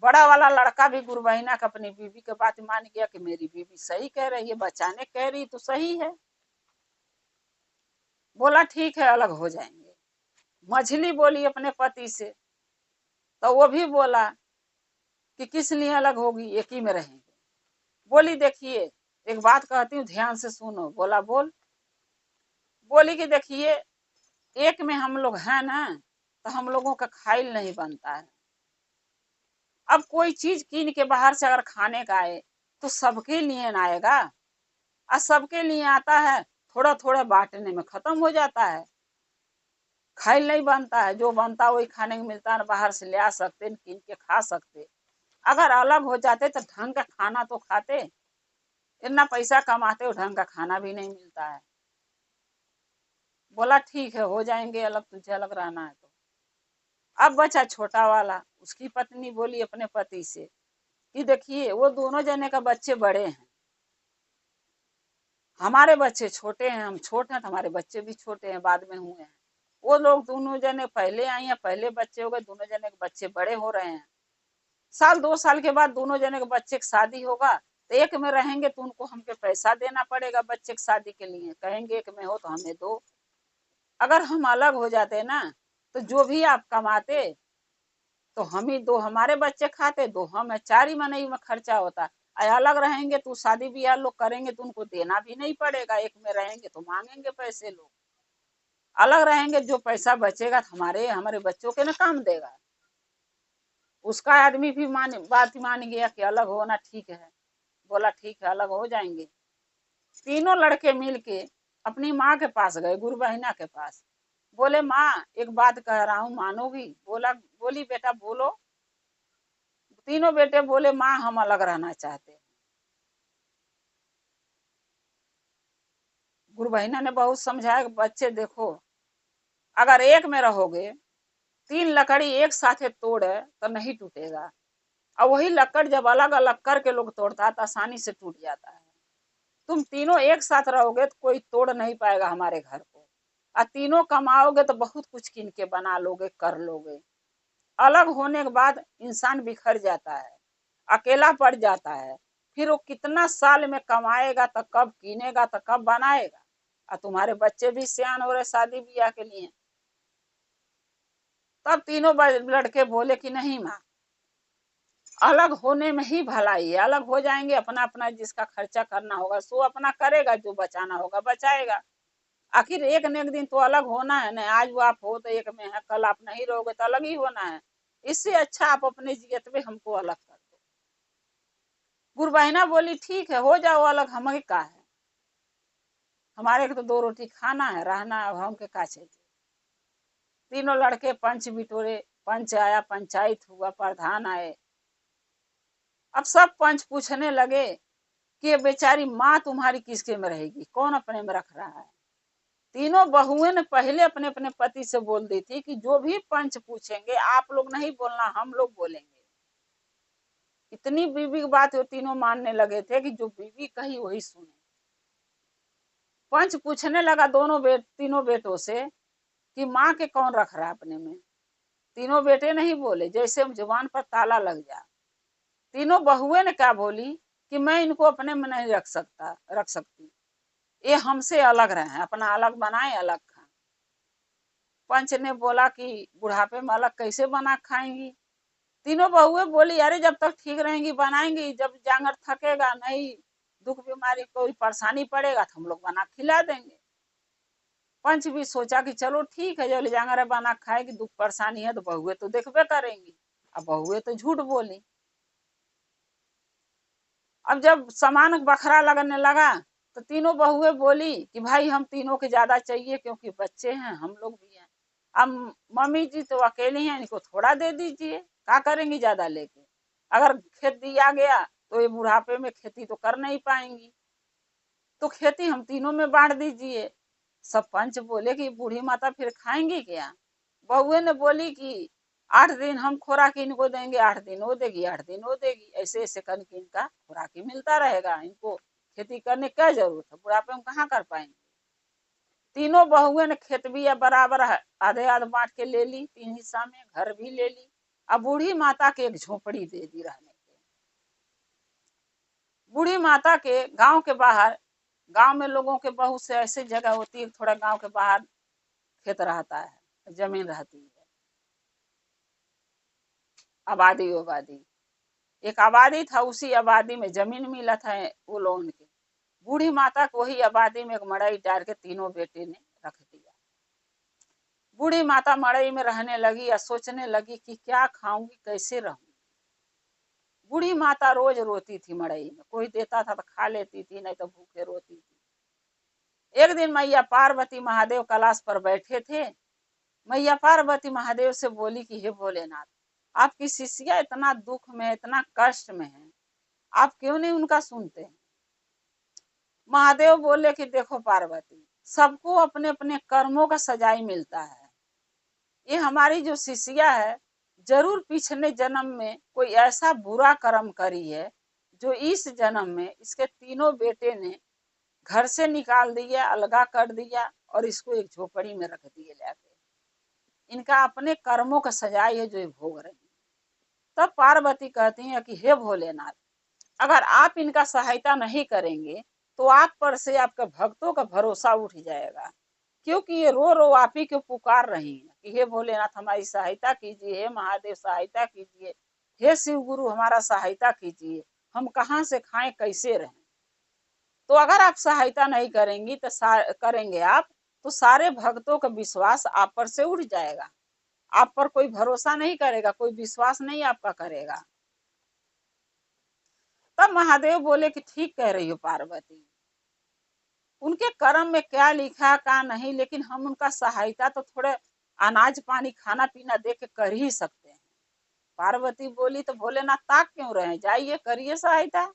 बड़ा वाला लड़का भी गुरु बहिना का अपनी बीवी की बात मान गया कि मेरी बीवी सही कह रही है, बचाने कह रही तो सही है। बोला ठीक है अलग हो जाएंगे। मझली बोली अपने पति से, तो वो भी बोला कि किस लिए अलग होगी, एक ही में रहेंगे। बोली देखिए एक बात कहती हूँ ध्यान से सुनो। बोला बोल। बोली कि देखिए एक में हम लोग हैं ना, तो हम लोगों का खाइल नहीं बनता है। अब कोई चीज कीन के बाहर से अगर खाने का आए तो सबके लिए ना आएगा, और सबके लिए आता है थोड़ा थोड़ा बांटने में खत्म हो जाता है, खाइल नहीं बनता है, जो बनता वही खाने को मिलता है, बाहर से ले आ सकते कीन के खा सकते। अगर अलग हो जाते तो ढंग का खाना तो खाते, इतना पैसा कमाते हो ढंग का खाना भी नहीं मिलता है। बोला ठीक है हो जाएंगे अलग, तुझे अलग रहना है तो। अब बचा छोटा वाला, उसकी पत्नी बोली अपने पति से कि देखिए वो दोनों जने का बच्चे बड़े हैं, हमारे बच्चे छोटे हैं, हम छोटे हैं तो हमारे बच्चे भी छोटे हैं, बाद में हुए हैं। वो लोग दोनों जने पहले आई हैं, पहले बच्चे हो गए, दोनों जने के बच्चे बड़े हो रहे हैं। साल 2 साल के बाद दोनों जने के बच्चे की शादी होगा, तो एक में रहेंगे तो उनको हमके पैसा देना पड़ेगा बच्चे की शादी के लिए, कहेंगे एक में हो तो हमें दो। अगर हम अलग हो जाते ना, तो जो भी आप कमाते तो हम ही दो हमारे बच्चे खाते, दो हम, 4 ही में खर्चा होता। अलग रहेंगे तो शादी ब्याह लोग करेंगे तो उनको देना भी नहीं पड़ेगा, एक में रहेंगे तो मांगेंगे पैसे लोग। अलग रहेंगे जो पैसा बचेगा तो हमारे हमारे बच्चों के ना काम देगा। उसका आदमी भी बात मान गया कि अलग होना ठीक है। बोला ठीक है अलग हो जाएंगे। तीनों लड़के मिलके अपनी माँ के पास गए, गुरु बहिना के पास। बोले माँ एक बात कह रहा हूँ मानोगी? बोली बेटा बोलो। तीनों बेटे बोले माँ हम अलग रहना चाहते हैं। गुरु बहिना ने बहुत समझाया कि बच्चे देखो, अगर एक में रहोगे, 3 लकड़ी एक साथ तोड़े तो नहीं टूटेगा, और वही लकड़ जब अलग अलग करके लोग तोड़ता है तो आसानी से टूट जाता है। तुम तीनों एक साथ रहोगे तो कोई तोड़ नहीं पाएगा हमारे घर को, और तीनों कमाओगे तो बहुत कुछ किन के बना लोगे, कर लोगे। अलग होने के बाद इंसान बिखर जाता है, अकेला पड़ जाता है, फिर वो कितना साल में कमाएगा तो कब कीनेगा तो कब बनाएगा। और तुम्हारे बच्चे भी सियान हो रहे शादी ब्याह के लिए। तब तीनों लड़के बोले कि नहीं माँ, अलग होने में ही भलाई है, अलग हो जाएंगे, अपना अपना जिसका खर्चा करना होगा सो अपना करेगा, जो बचाना होगा बचाएगा। आखिर एक न एक दिन तो अलग होना है ना, आज वो आप हो तो एक में है, कल आप नहीं रहोगे तो अलग ही होना है। इससे अच्छा आप अपने जियत में हमको अलग कर दो। गुरबहिना बोली ठीक है हो जाओ अलग, हमें का है, हमारे को तो 2 रोटी खाना है, रहना है, हम के का चाहिए। तीनों लड़के पंच बिटोरे, पंच आया, पंचायत हुआ, प्रधान आए। अब सब पंच पूछने लगे कि बेचारी माँ तुम्हारी किसके में रहेगी, कौन अपने में रख रहा है। तीनों बहुएं ने पहले अपने अपने पति से बोल दी थी कि जो भी पंच पूछेंगे आप लोग नहीं बोलना, हम लोग बोलेंगे। इतनी बीवी की बात वो तीनों मानने लगे थे कि जो बीवी कही वही सुने। पंच पूछने लगा तीनों बेटों से कि माँ के कौन रख रहा है अपने में। तीनों बेटे नहीं बोले, जैसे जुबान पर ताला लग जा। तीनों बहुएं ने क्या बोली कि मैं इनको अपने में नहीं रख सकती, ये हमसे अलग रहे, अपना अलग बनाए अलग खाएं। पंच ने बोला कि बुढ़ापे में अलग कैसे बना खाएंगी। तीनों बहुएं बोली अरे जब तक ठीक रहेंगी बनाएंगी, जब जांगर थकेगा नहीं, दुख बीमारी कोई परेशानी पड़ेगा तो हम लोग बना खिला देंगे। पंच भी सोचा कि चलो ठीक है, जब जांगर बना खाएगी, दुख परेशानी है तो बहुएं तो देखबे करेंगी। अब बहुएं तो झूठ बोली। अब जब सामान बखरा लगने लगा तो तीनों बहुएं बोली कि भाई हम तीनों के ज्यादा चाहिए, क्योंकि बच्चे हैं हम लोग भी हैं। अब मम्मी जी तो अकेली हैं, इनको थोड़ा दे दीजिए, क्या करेंगी ज्यादा लेके। अगर खेत दिया गया तो ये बुढ़ापे में खेती तो कर नहीं पाएंगी, तो खेती हम तीनों में बांट दीजिए। सब पंच बोले कि बूढ़ी माता फिर खाएंगी क्या। बहुए ने बोली कि 8 दिन हम खुराक इनको देंगे, 8 दिन वो देगी, 8 दिन वो देगी, ऐसे ऐसे करके इनका खुराक ही मिलता रहेगा, इनको खेती करने की क्या जरूरत है, बुढ़ापे में कहाँ कर पाएंगे। तीनों बहुए ने खेत भी बराबर आधे आधे बांट के ले ली, 3 हिस्सा में घर भी ले ली। अब बूढ़ी माता के एक झोपड़ी दे दी रहने के। बूढ़ी माता के गांव के बाहर, गांव में लोगों के बहुत से ऐसी जगह होती है थोड़ा गांव के बाहर खेत रहता है, जमीन रहती है, आबादी आबादी। एक आबादी था, उसी आबादी में जमीन मिला था वो लोगों के। बूढ़ी माता को वही आबादी में एक मड़ई डाल के तीनों बेटे ने रख दिया। बूढ़ी माता मड़ई में रहने लगी या सोचने लगी कि क्या खाऊंगी, कैसे रहूंगी। बूढ़ी माता रोज रोती थी मड़ई में, कोई देता था तो खा लेती थी, नहीं तो भूखे रोती थी। एक दिन मैया पार्वती महादेव कैलाश पर बैठे थे। मैया पार्वती महादेव से बोली कि हे भोलेनाथ, आपकी शिष्या इतना दुख में, इतना कष्ट में है, आप क्यों नहीं उनका सुनते हैं। महादेव बोले कि देखो पार्वती, सबको अपने अपने कर्मों का सजाई मिलता है। ये हमारी जो शिष्या है, जरूर पिछले जन्म में कोई ऐसा बुरा कर्म करी है जो इस जन्म में इसके तीनों बेटे ने घर से निकाल दिया, अलगा कर दिया और इसको एक झोपड़ी में रख दिए लाके। इनका अपने कर्मों का सजाई है जो ये भोग रहे हैं। तब पार्वती कहती है कि हे भोलेनाथ, अगर आप इनका सहायता नहीं करेंगे तो आप पर से आपके भक्तों का भरोसा उठ जाएगा, क्योंकि ये रो रो आप ही को पुकार रही है कि हे भोलेनाथ हमारी सहायता कीजिए, हे महादेव सहायता कीजिए, हे शिव गुरु हमारा सहायता कीजिए, हम कहाँ से खाएं कैसे रहें। तो अगर आप सहायता नहीं करेंगी तो करेंगे आप तो सारे भक्तों का विश्वास आप पर से उठ जाएगा, आप पर कोई भरोसा नहीं करेगा, कोई विश्वास नहीं आपका करेगा। तब महादेव बोले कि ठीक कह रही हो पार्वती, उनके कर्म में क्या लिखा क्या नहीं, लेकिन हम उनका सहायता तो थोड़े अनाज पानी खाना पीना दे के कर ही सकते हैं। पार्वती बोली तो भोलेनाथ ताक क्यों रहे, जाइए करिए सहायता।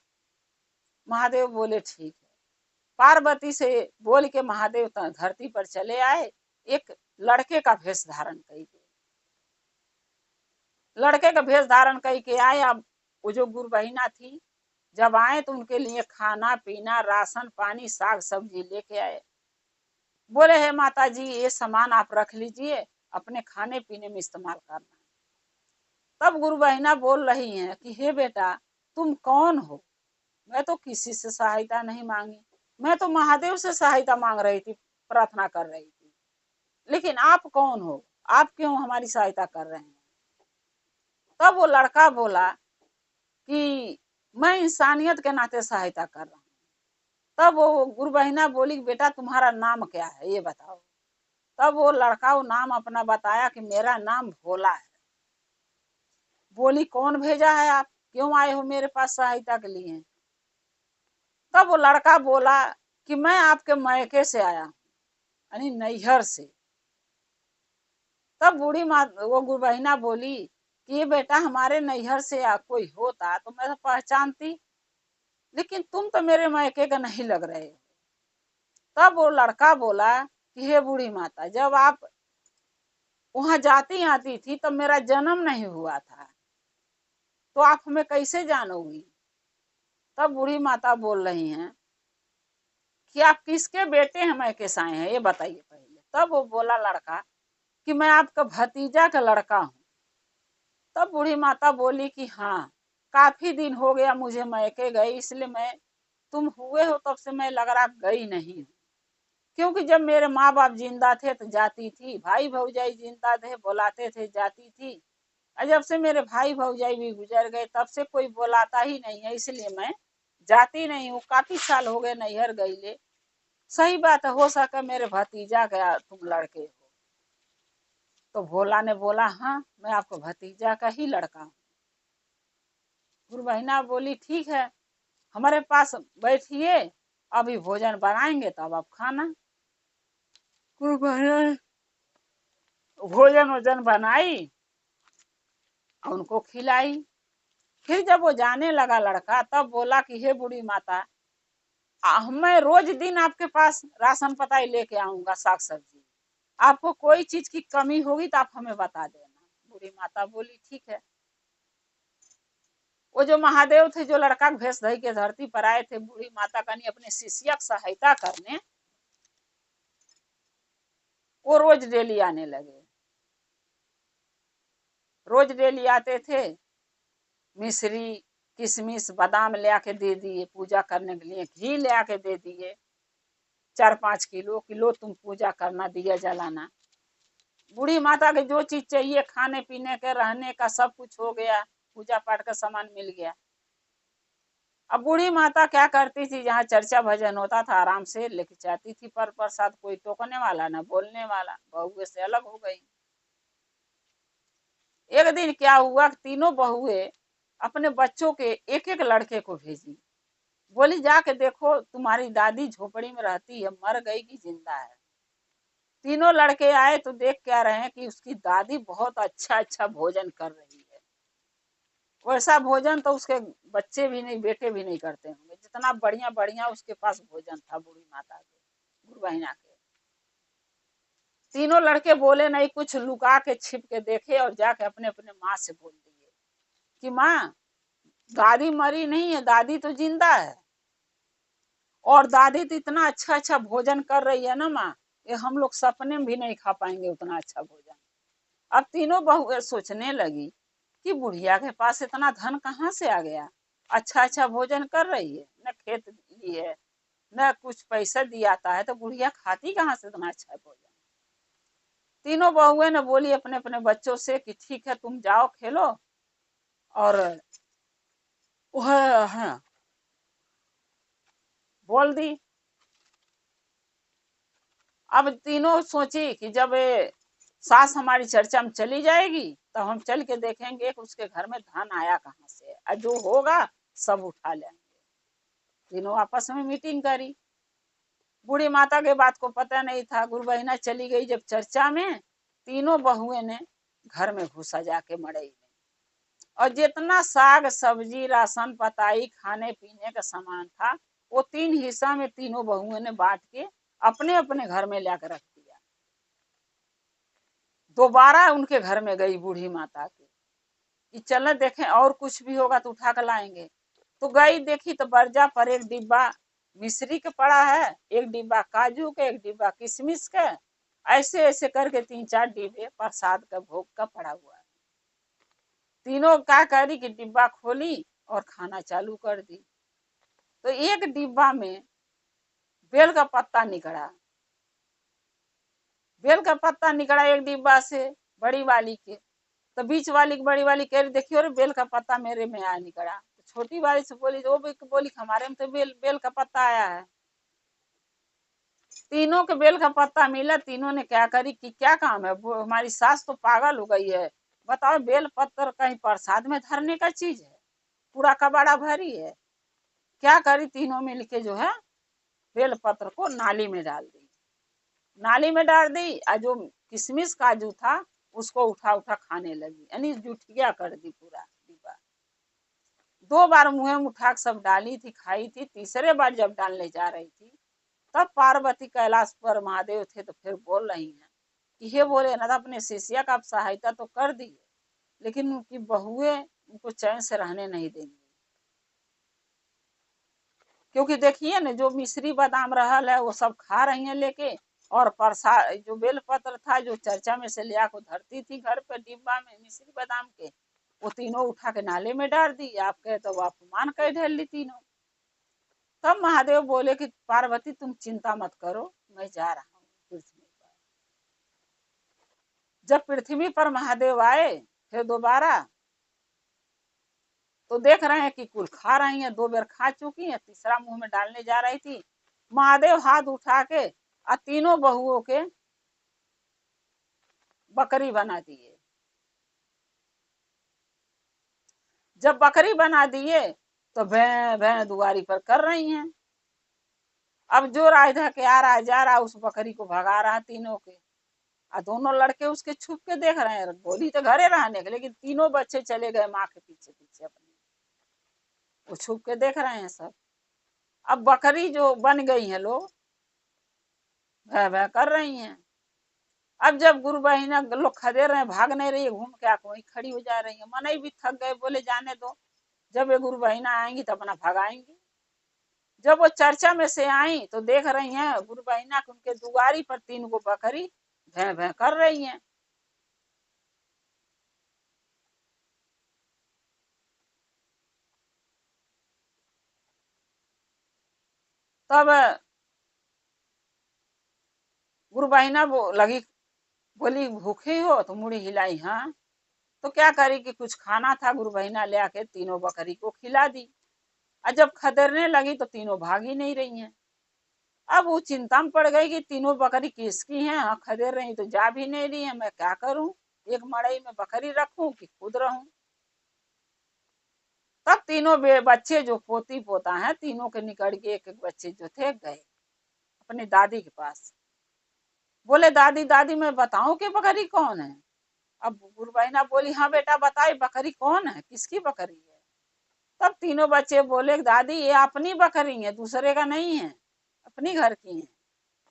महादेव बोले ठीक है। पार्वती से बोल के महादेव धरती पर चले आए, एक लड़के का भेष धारण करके, लड़के का भेष धारण करके आए। अब वो जो गुरु बहिना थी, जब आए तो उनके लिए खाना पीना राशन पानी साग सब्जी लेके आए। बोले हे माता जी ये सामान आप रख लीजिए, अपने खाने पीने में इस्तेमाल करना। तब गुरु बहिना बोल रही हैं कि हे बेटा तुम कौन हो, मैं तो किसी से सहायता नहीं मांगी, मैं तो महादेव से सहायता मांग रही थी, प्रार्थना कर रही थी, लेकिन आप कौन हो, आप क्यों हमारी सहायता कर रहे हैं। तब वो लड़का बोला कि मैं इंसानियत के नाते सहायता कर रहा हूँ। तब वो गुरु बहिना बोली बेटा तुम्हारा नाम क्या है ये बताओ। तब वो लड़का वो नाम अपना बताया कि मेरा नाम भोला है। बोली कौन भेजा है, आप क्यों आए हो मेरे पास सहायता के लिए। तब वो लड़का बोला कि मैं आपके मैके से आया हूँ, यानी नैहर से। तब बूढ़ी माँ वो गुरु बहिना बोली कि ये बेटा हमारे नैहर से कोई होता तो मैं पहचानती, लेकिन तुम तो मेरे मैके का नहीं लग रहे हो। तब वो लड़का बोला कि हे बूढ़ी माता, जब आप वहां जाती आती थी तब मेरा जन्म नहीं हुआ था, तो आप हमें कैसे जानोगी। तब बूढ़ी माता बोल रही हैं कि आप किसके बेटे हैं मैके से आए हैं ये बताइए पहले। तब वो बोला लड़का कि मैं आपका भतीजा का लड़का हूँ। तब बूढ़ी माता बोली कि हाँ काफी दिन हो गया मुझे मैके गए, इसलिए मैं तुम हुए हो तब से मैं लग रहा गई नहीं हूँ, क्योंकि जब मेरे माँ बाप जिंदा थे तो जाती थी, भाई भौजाई जिंदा थे बुलाते थे जाती थी, और जब से मेरे भाई भौजाई भी गुजर गए तब से कोई बुलाता ही नहीं है, इसलिए मैं जाती नहीं हूँ, काफी साल हो गए नैहर गई ले। सही बात है, हो सके मेरे भतीजा का तुम लड़के हो। तो भोला ने बोला हाँ मैं आपको भतीजा का ही लड़का हूँ। गुरु बहिना बोली ठीक है हमारे पास बैठिए, अभी भोजन बनाएंगे तब आप खाना। गुरु बहिना भोजन वोजन बनाई और उनको खिलाई। फिर जब वो जाने लगा लड़का तब बोला कि हे बूढ़ी माता, मैं रोज दिन आपके पास राशन पताई लेके आऊंगा साग सब्जी, आपको कोई चीज की कमी होगी तो आप हमें बता देना। बूढ़ी माता बोली ठीक है। वो जो महादेव थे जो लड़का भेष धई के धरती पर आए थे बूढ़ी माता कनी अपने शिष्य की सहायता करने, वो रोज डेली आने लगे। रोज डेली आते थे, मिश्री किशमिश बादाम ले आके दे दिए पूजा करने के लिए, घी ले आके दे दिए 4-5 किलो किलो तुम पूजा करना दिया जलाना। बूढ़ी माता के जो चीज चाहिए खाने पीने के रहने का सब कुछ हो गया, पूजा पाठ का सामान मिल गया। अब बूढ़ी माता क्या करती थी, जहाँ चर्चा भजन होता था आराम से लेके जाती थी, पर प्रसाद कोई टोकने वाला ना बोलने वाला, बहुए से अलग हो गई। एक दिन क्या हुआ, तीनों बहुए अपने बच्चों के एक एक लड़के को भेजी, बोली जाके देखो तुम्हारी दादी झोपड़ी में रहती है, मर गई कि जिंदा है। तीनों लड़के आए तो देख क्या रहे हैं कि उसकी दादी बहुत अच्छा अच्छा भोजन कर रही है। वैसा भोजन तो उसके बच्चे भी नहीं बेटे भी नहीं करते होंगे, जितना बढ़िया बढ़िया उसके पास भोजन था बूढ़ी माता के गुरु बहिना के। तीनों लड़के बोले नहीं, कुछ लुका के छिप के देखे और जाके अपने अपने माँ से बोल दिए कि माँ, दादी मरी नहीं है, दादी तो जिंदा है, और दादी तो इतना अच्छा अच्छा भोजन कर रही है ना माँ, ये हम लोग सपने में भी नहीं खा पाएंगे उतना अच्छा भोजन। अब तीनों बहुएं सोचने लगी कि बुढ़िया के पास इतना धन कहाँ से आ गया, अच्छा अच्छा भोजन कर रही है, न खेत ली है न कुछ पैसा दिया आता है, तो बुढ़िया खाती कहाँ से इतना अच्छा भोजन। तीनों बहुएं ने बोली अपने अपने बच्चों से कि ठीक है, तुम जाओ खेलो, और वह हाँ, बोल दी। अब तीनों सोची कि जब ये सास हमारी चर्चा में चली जाएगी तो हम चल के देखेंगे कि उसके घर में धन आया कहाँ से, और जो होगा सब उठा लेंगे। तीनों आपस में मीटिंग करी। बूढ़ी माता के बात को पता नहीं था, गुरु बहिना चली गई जब चर्चा में, तीनों बहुएं ने घर में घुसा जाके मड़ई में, और जितना साग सब्जी राशन पताई खाने पीने का सामान था वो 3 हिस्सा में तीनों बहुओं ने बांट के अपने अपने घर में लाकर रख दिया। दोबारा उनके घर में गई बूढ़ी माता के कि चल देखें और कुछ भी होगा तो उठा कर लाएंगे। तो गई, देखी तो बर्जा पर एक डिब्बा मिश्री के पड़ा है, एक डिब्बा काजू के, एक डिब्बा किशमिश के, ऐसे ऐसे करके 3-4 डिब्बे प्रसाद का भोग का पड़ा हुआ है। तीनों क्या करी कि डिब्बा खोली और खाना चालू कर दी। तो एक डिब्बा में बेल का पत्ता निकला, बेल का पत्ता निकला एक डिब्बा से बड़ी वाली के। तो बीच वाली बड़ी वाली कह रही देखियो रे, बेल का पत्ता मेरे में आया निकला। तो छोटी वाली से बोली, वो बोली हमारे में तो बेल का पत्ता आया है। तीनों के बेल का पत्ता मिला। तीनों ने क्या करी कि क्या काम है, वो हमारी सास तो पागल हो गई है, बताओ बेल पत्तर कहीं प्रसाद में धरने का चीज है, पूरा कबाड़ा भरी है। क्या करी, तीनों मिल के जो है बेल पत्र को नाली में डाल दी, नाली में डाल दी, और जो किशमिश काजू था उसको उठा उठा खाने लगी, यानी जुठिया कर दी पूरा डिब्बा। 2 बार मुंह में उठा सब डाली थी, खाई थी। तीसरे बार जब डालने जा रही थी तब पार्वती कैलाश पर महादेव थे तो फिर बोल रही हैं कि हे बोले ना, अपने शिष्या का सहायता तो कर दी, लेकिन उनकी बहुएं उनको चैन से रहने नहीं देंगी। क्योंकि देखिए ना, जो मिश्री बादाम रहल है वो सब खा रही हैं लेके, और प्रसाद जो बेलपत्र था जो चर्चा में से ले आकर धरती थी घर पे डिब्बा में मिश्री बादाम के, वो तीनों उठा के नाले में डाल दी। आप कहे तो अपमान कर ढेर ली तीनों। तब महादेव बोले कि पार्वती तुम चिंता मत करो, मैं जा रहा हूँ पृथ्वी पर। जब पृथ्वी पर महादेव आए फिर दोबारा, तो देख रहे हैं कि कुल खा रही हैं, 2 बार खा चुकी हैं, तीसरा मुंह में डालने जा रही थी। महादेव हाथ उठा के और तीनों बहुओं के बकरी बना दिए। जब बकरी बना दिए तो भैं भैं दुआरी पर कर रही हैं। अब जो राधा के आ रहा जा रहा उस बकरी को भगा रहा तीनों के, और दोनों लड़के उसके छुप के देख रहे हैं। बोली तो घरे रहने के, लेकिन तीनों बच्चे चले गए माँ के पीछे पीछे अपने, वो छुप के देख रहे हैं सब। अब बकरी जो बन गई है लोग भैं भैं कर रही हैं। अब जब गुरु बहिना लोग खदे रहे, भाग नहीं रही है, घूम के आके वहीं खड़ी हो जा रही है। मनई भी थक गए, बोले जाने दो, जब ये गुरु बहिना आएंगी तो अपना भगाएंगी। जब वो चर्चा में से आई तो देख रही हैं गुरु बहिना के उनके दुआरी पर 3 गो बकरी भैं भैं कर रही हैं। तब गुरु बहिना लगी, बोली भूखी हो, तो मुड़ी हिलाई हाँ। तो क्या करी कि कुछ खाना था, गुरु बहिना ले आके तीनों बकरी को खिला दी। और जब खदेड़ने लगी तो तीनों भाग ही नहीं रही हैं। अब वो चिंता में पड़ गई कि तीनों बकरी किसकी हैं, हाँ खदेड़ रही तो जा भी नहीं रही है, मैं क्या करूं, एक मड़ई में बकरी रखूं कि खुद रहूं। तब तीनों बच्चे जो पोती पोता है तीनों के निकल के एक एक बच्चे जो थे गए अपनी दादी के पास। बोले दादी दादी मैं बताऊं कि बकरी कौन है। अब गुरु बहिना बोली हाँ बेटा बताए बकरी कौन है, किसकी बकरी है। तब तीनों बच्चे बोले दादी ये अपनी बकरी है, दूसरे का नहीं है, अपनी घर की है।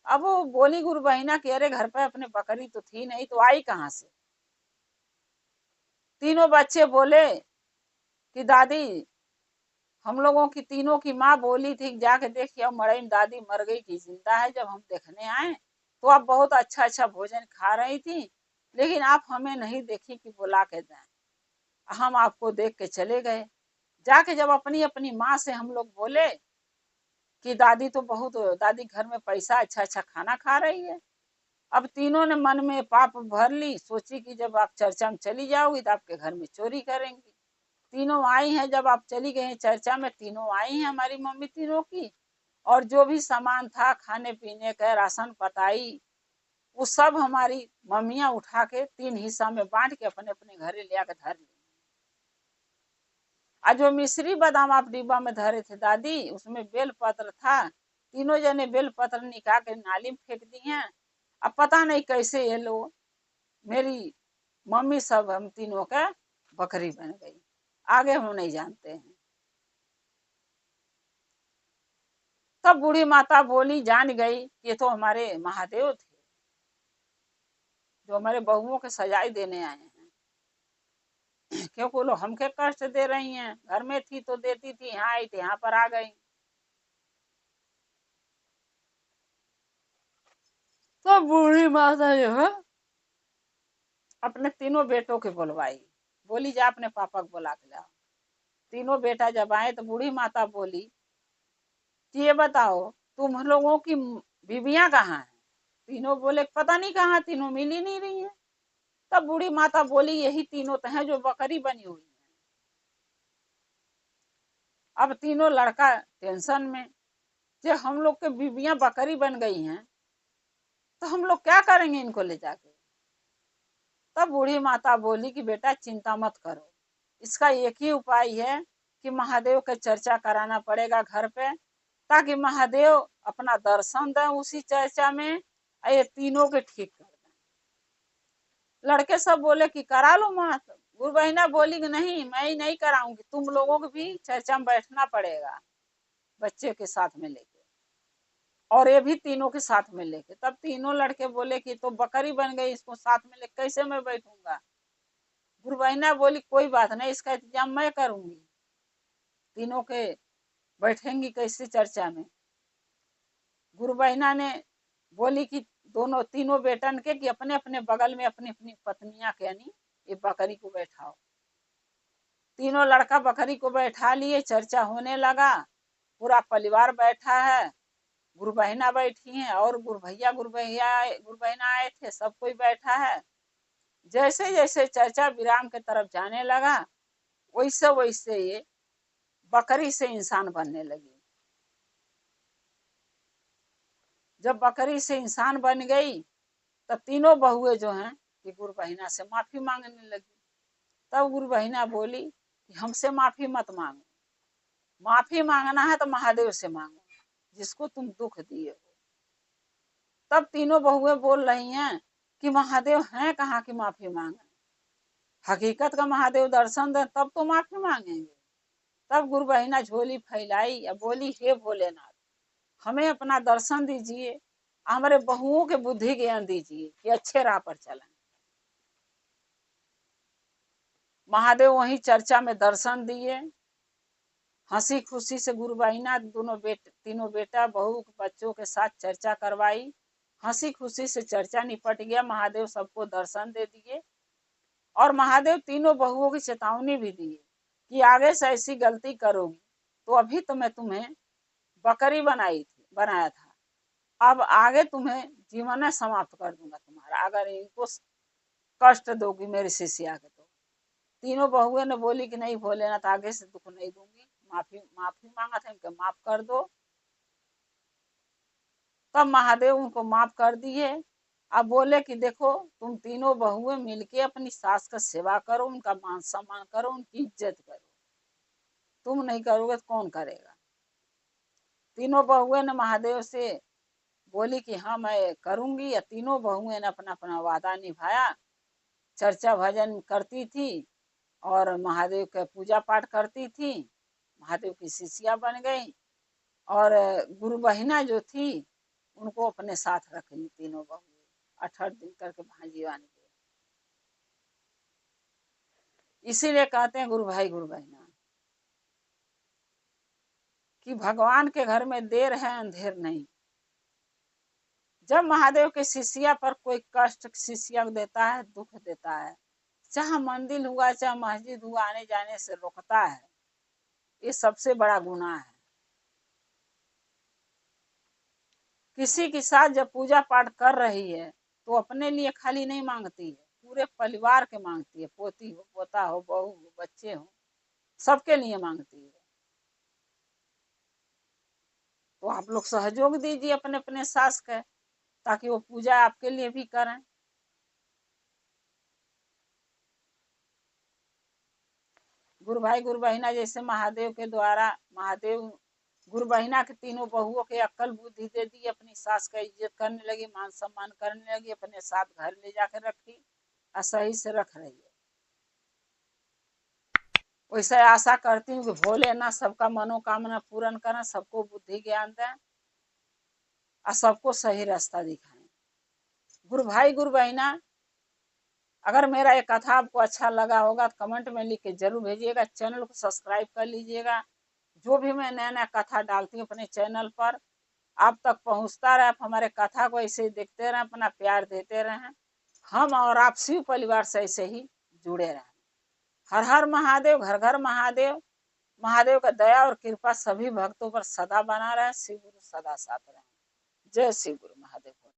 अब वो बोली गुरु बहिना कि अरे घर पे अपने बकरी तो थी नहीं, तो आई कहाँ से। तीनों बच्चे बोले कि दादी, हम लोगों की तीनों की माँ बोली थी जाके देखिए मड़ई में दादी मर गई कि जिंदा है। जब हम देखने आए तो आप बहुत अच्छा अच्छा भोजन खा रही थी, लेकिन आप हमें नहीं देखी कि बुला के दें। हम आपको देख के चले गए। जाके जब अपनी अपनी माँ से हम लोग बोले कि दादी तो बहुत, दादी घर में पैसा अच्छा अच्छा खाना खा रही है। अब तीनों ने मन में पाप भर ली, सोची कि जब आप चर्चा में चली जाओगी तो आपके घर में चोरी करेंगी। तीनों आई हैं, जब आप चली गई हैं चर्चा में, तीनों आई हैं हमारी मम्मी तीनों की, और जो भी सामान था खाने पीने का, राशन पताई, वो सब हमारी मम्मियां उठा के 3 हिस्सा में बांट के अपने अपने घरे ले आकर धर ली। आज जो मिश्री बादाम आप डिब्बा में धरे थे दादी, उसमें बेल पत्र था। तीनों जने बेल पत्र निकाल के नाली में फेंक दी हैं। अब पता नहीं कैसे ये लोग, मेरी मम्मी सब हम तीनों का बकरी बन गई। आगे हम नहीं जानते हैं। तब बूढ़ी माता बोली, जान गई ये तो हमारे महादेव थे जो हमारे बहुओं के सजाई देने आए हैं। क्योंकि वो लोग हमके कष्ट दे रही हैं, घर में थी तो देती थी, यहाँ आई थी यहाँ पर आ गई। तो बूढ़ी माता जो है अपने तीनों बेटों के बुलवाई, बोली जा अपने पापा को बुला के लाओ। तीनों बेटा जब आए तो बूढ़ी माता बोली कि ये बताओ तुम लोगों की बीबियां कहाँ हैं। तीनों बोले पता नहीं कहाँ, तीनों मिल ही नहीं रही हैं। तब बूढ़ी माता बोली यही तीनों तो हैं जो बकरी बनी हुई है। अब तीनों लड़का टेंशन में, जब हम लोग के बीबियां बकरी बन गई हैं तो हम लोग क्या करेंगे इनको ले जाके। तब बूढ़ी माता बोली कि बेटा चिंता मत करो, इसका एक ही उपाय है कि महादेव का चर्चा कराना पड़ेगा घर पे, ताकि महादेव अपना दर्शन दें उसी चर्चा में और ये तीनों के ठीक कर दें। लड़के सब बोले कि करा लो माँ। गुरु बहिना बोली कि नहीं, मैं ही नहीं कराऊंगी, तुम लोगों को भी चर्चा में बैठना पड़ेगा बच्चे के साथ में लेके, और ये भी तीनों के साथ में लेके। तब तीनों लड़के बोले कि तो बकरी बन गई, इसको साथ में लेके कैसे मैं बैठूंगा। गुरु बहिना बोली कोई बात नहीं, इसका इंतजाम मैं करूंगी। तीनों के बैठेंगी कैसे चर्चा में। गुरु बहिना ने बोली कि दोनों तीनों बेटन के कि अपने अपने बगल में अपनी अपनी पत्नियां के यानी ये बकरी को बैठाओ। तीनों लड़का बकरी को बैठा लिए, चर्चा होने लगा। पूरा परिवार बैठा है, गुरु बहिना बैठी हैं और गुरु बहिना आए थे, सब कोई बैठा है। जैसे जैसे चर्चा विराम के तरफ जाने लगा, वैसे वैसे ये बकरी से इंसान बनने लगी। जब बकरी से इंसान बन गई तब तीनों बहुएं जो हैं कि गुरु बहिना से माफी मांगने लगी। तब गुरु बहिना बोली कि हमसे माफी मत मांगो, माफी मांगना है तो महादेव से मांगो जिसको तुम दुख दिए हो। तब तीनों बहुएं बोल रही हैं कि महादेव हैं कहाँ की माफी मांगे, हकीकत का महादेव दर्शन दे तब तो माफी मांगेंगे। तब गुरु बहिना झोली फैलाई या बोली, हे भोलेनाथ, हमें अपना दर्शन दीजिए, हमारे बहुओं के बुद्धि ज्ञान दीजिए कि अच्छे राह पर चलें। महादेव वहीं चर्चा में दर्शन दिए। हंसी खुशी से गुरु बहिना तीनों बेटा बहू बच्चों के साथ चर्चा करवाई। हंसी खुशी से चर्चा निपट गया, महादेव सबको दर्शन दे दिए। और महादेव तीनों बहुओं की चेतावनी भी दी कि आगे से ऐसी गलती करोगी तो अभी तो मैं तुम्हें बकरी बनाया था, अब आगे तुम्हें जीवन समाप्त कर दूंगा तुम्हारा, अगर इनको कष्ट दोगी मेरे शिष्या के। तो तीनों बहुएं ने बोली कि नहीं भोलेनाथ, आगे से दुख नहीं दूंगी, माफी माफी मांगा था इनके माफ कर दो। तब महादेव उनको माफ कर दिए। अब बोले कि देखो तुम तीनों बहुएं मिलके अपनी सास का सेवा करो, उनका मान सम्मान करो, उनकी इज्जत करो, तुम नहीं करोगे तो कौन करेगा। तीनों बहुएं ने महादेव से बोली कि हाँ मैं करूंगी, या तीनों बहुएं ने अपना अपना वादा निभाया। चर्चा भजन करती थी और महादेव का पूजा पाठ करती थी, महादेव की शिष्या बन गई। और गुरु बहिना जो थी उनको अपने साथ रखी तीनों बहू 8-8 दिन करके भांजी बन के। इसीलिए कहते हैं गुरु भाई गुरु बहना कि भगवान के घर में देर है अंधेर नहीं। जब महादेव के शिष्या पर कोई कष्ट शिष्या देता है, दुख देता है, चाहे मंदिर हुआ चाहे मस्जिद हुआ, आने जाने से रोकता है, ये सबसे बड़ा गुनाह है। किसी के साथ जब पूजा पाठ कर रही है तो अपने लिए खाली नहीं मांगती है, पूरे परिवार के मांगती है, पोती हो, पोता हो, बहू हो, बच्चे हो, सबके लिए मांगती है। तो आप लोग सहयोग दीजिए अपने अपने सास के, ताकि वो पूजा आपके लिए भी करें। गुरु भाई गुरु बहिना जैसे महादेव के द्वारा महादेव गुरु बहिना के तीनों बहुओं के अक्ल बुद्धि दे दी, अपनी सास का इज्जत करने लगी, मान सम्मान करने लगी, अपने साथ घर ले जाकर रखी और सही से रख रही है। वैसे आशा करती हूँ कि भोलेनाथ सबका मनोकामना पूर्ण करें, सबको बुद्धि ज्ञान दें और सबको सही रास्ता दिखाएं। गुरु भाई गुरु बहिना, अगर मेरा ये कथा आपको अच्छा लगा होगा तो कमेंट में लिख के जरूर भेजिएगा। चैनल को सब्सक्राइब कर लीजिएगा। जो भी मैं नया नया कथा डालती हूँ अपने चैनल पर आप तक पहुंचता रहे। आप हमारे कथा को ऐसे ही देखते रहें, अपना प्यार देते रहें। हम और आप शिव परिवार से ऐसे ही जुड़े रहें। हर हर महादेव, घर घर महादेव। महादेव का दया और कृपा सभी भक्तों पर सदा बना रहे। शिव गुरु सदा साथ रहे। जय शिव गुरु महादेव।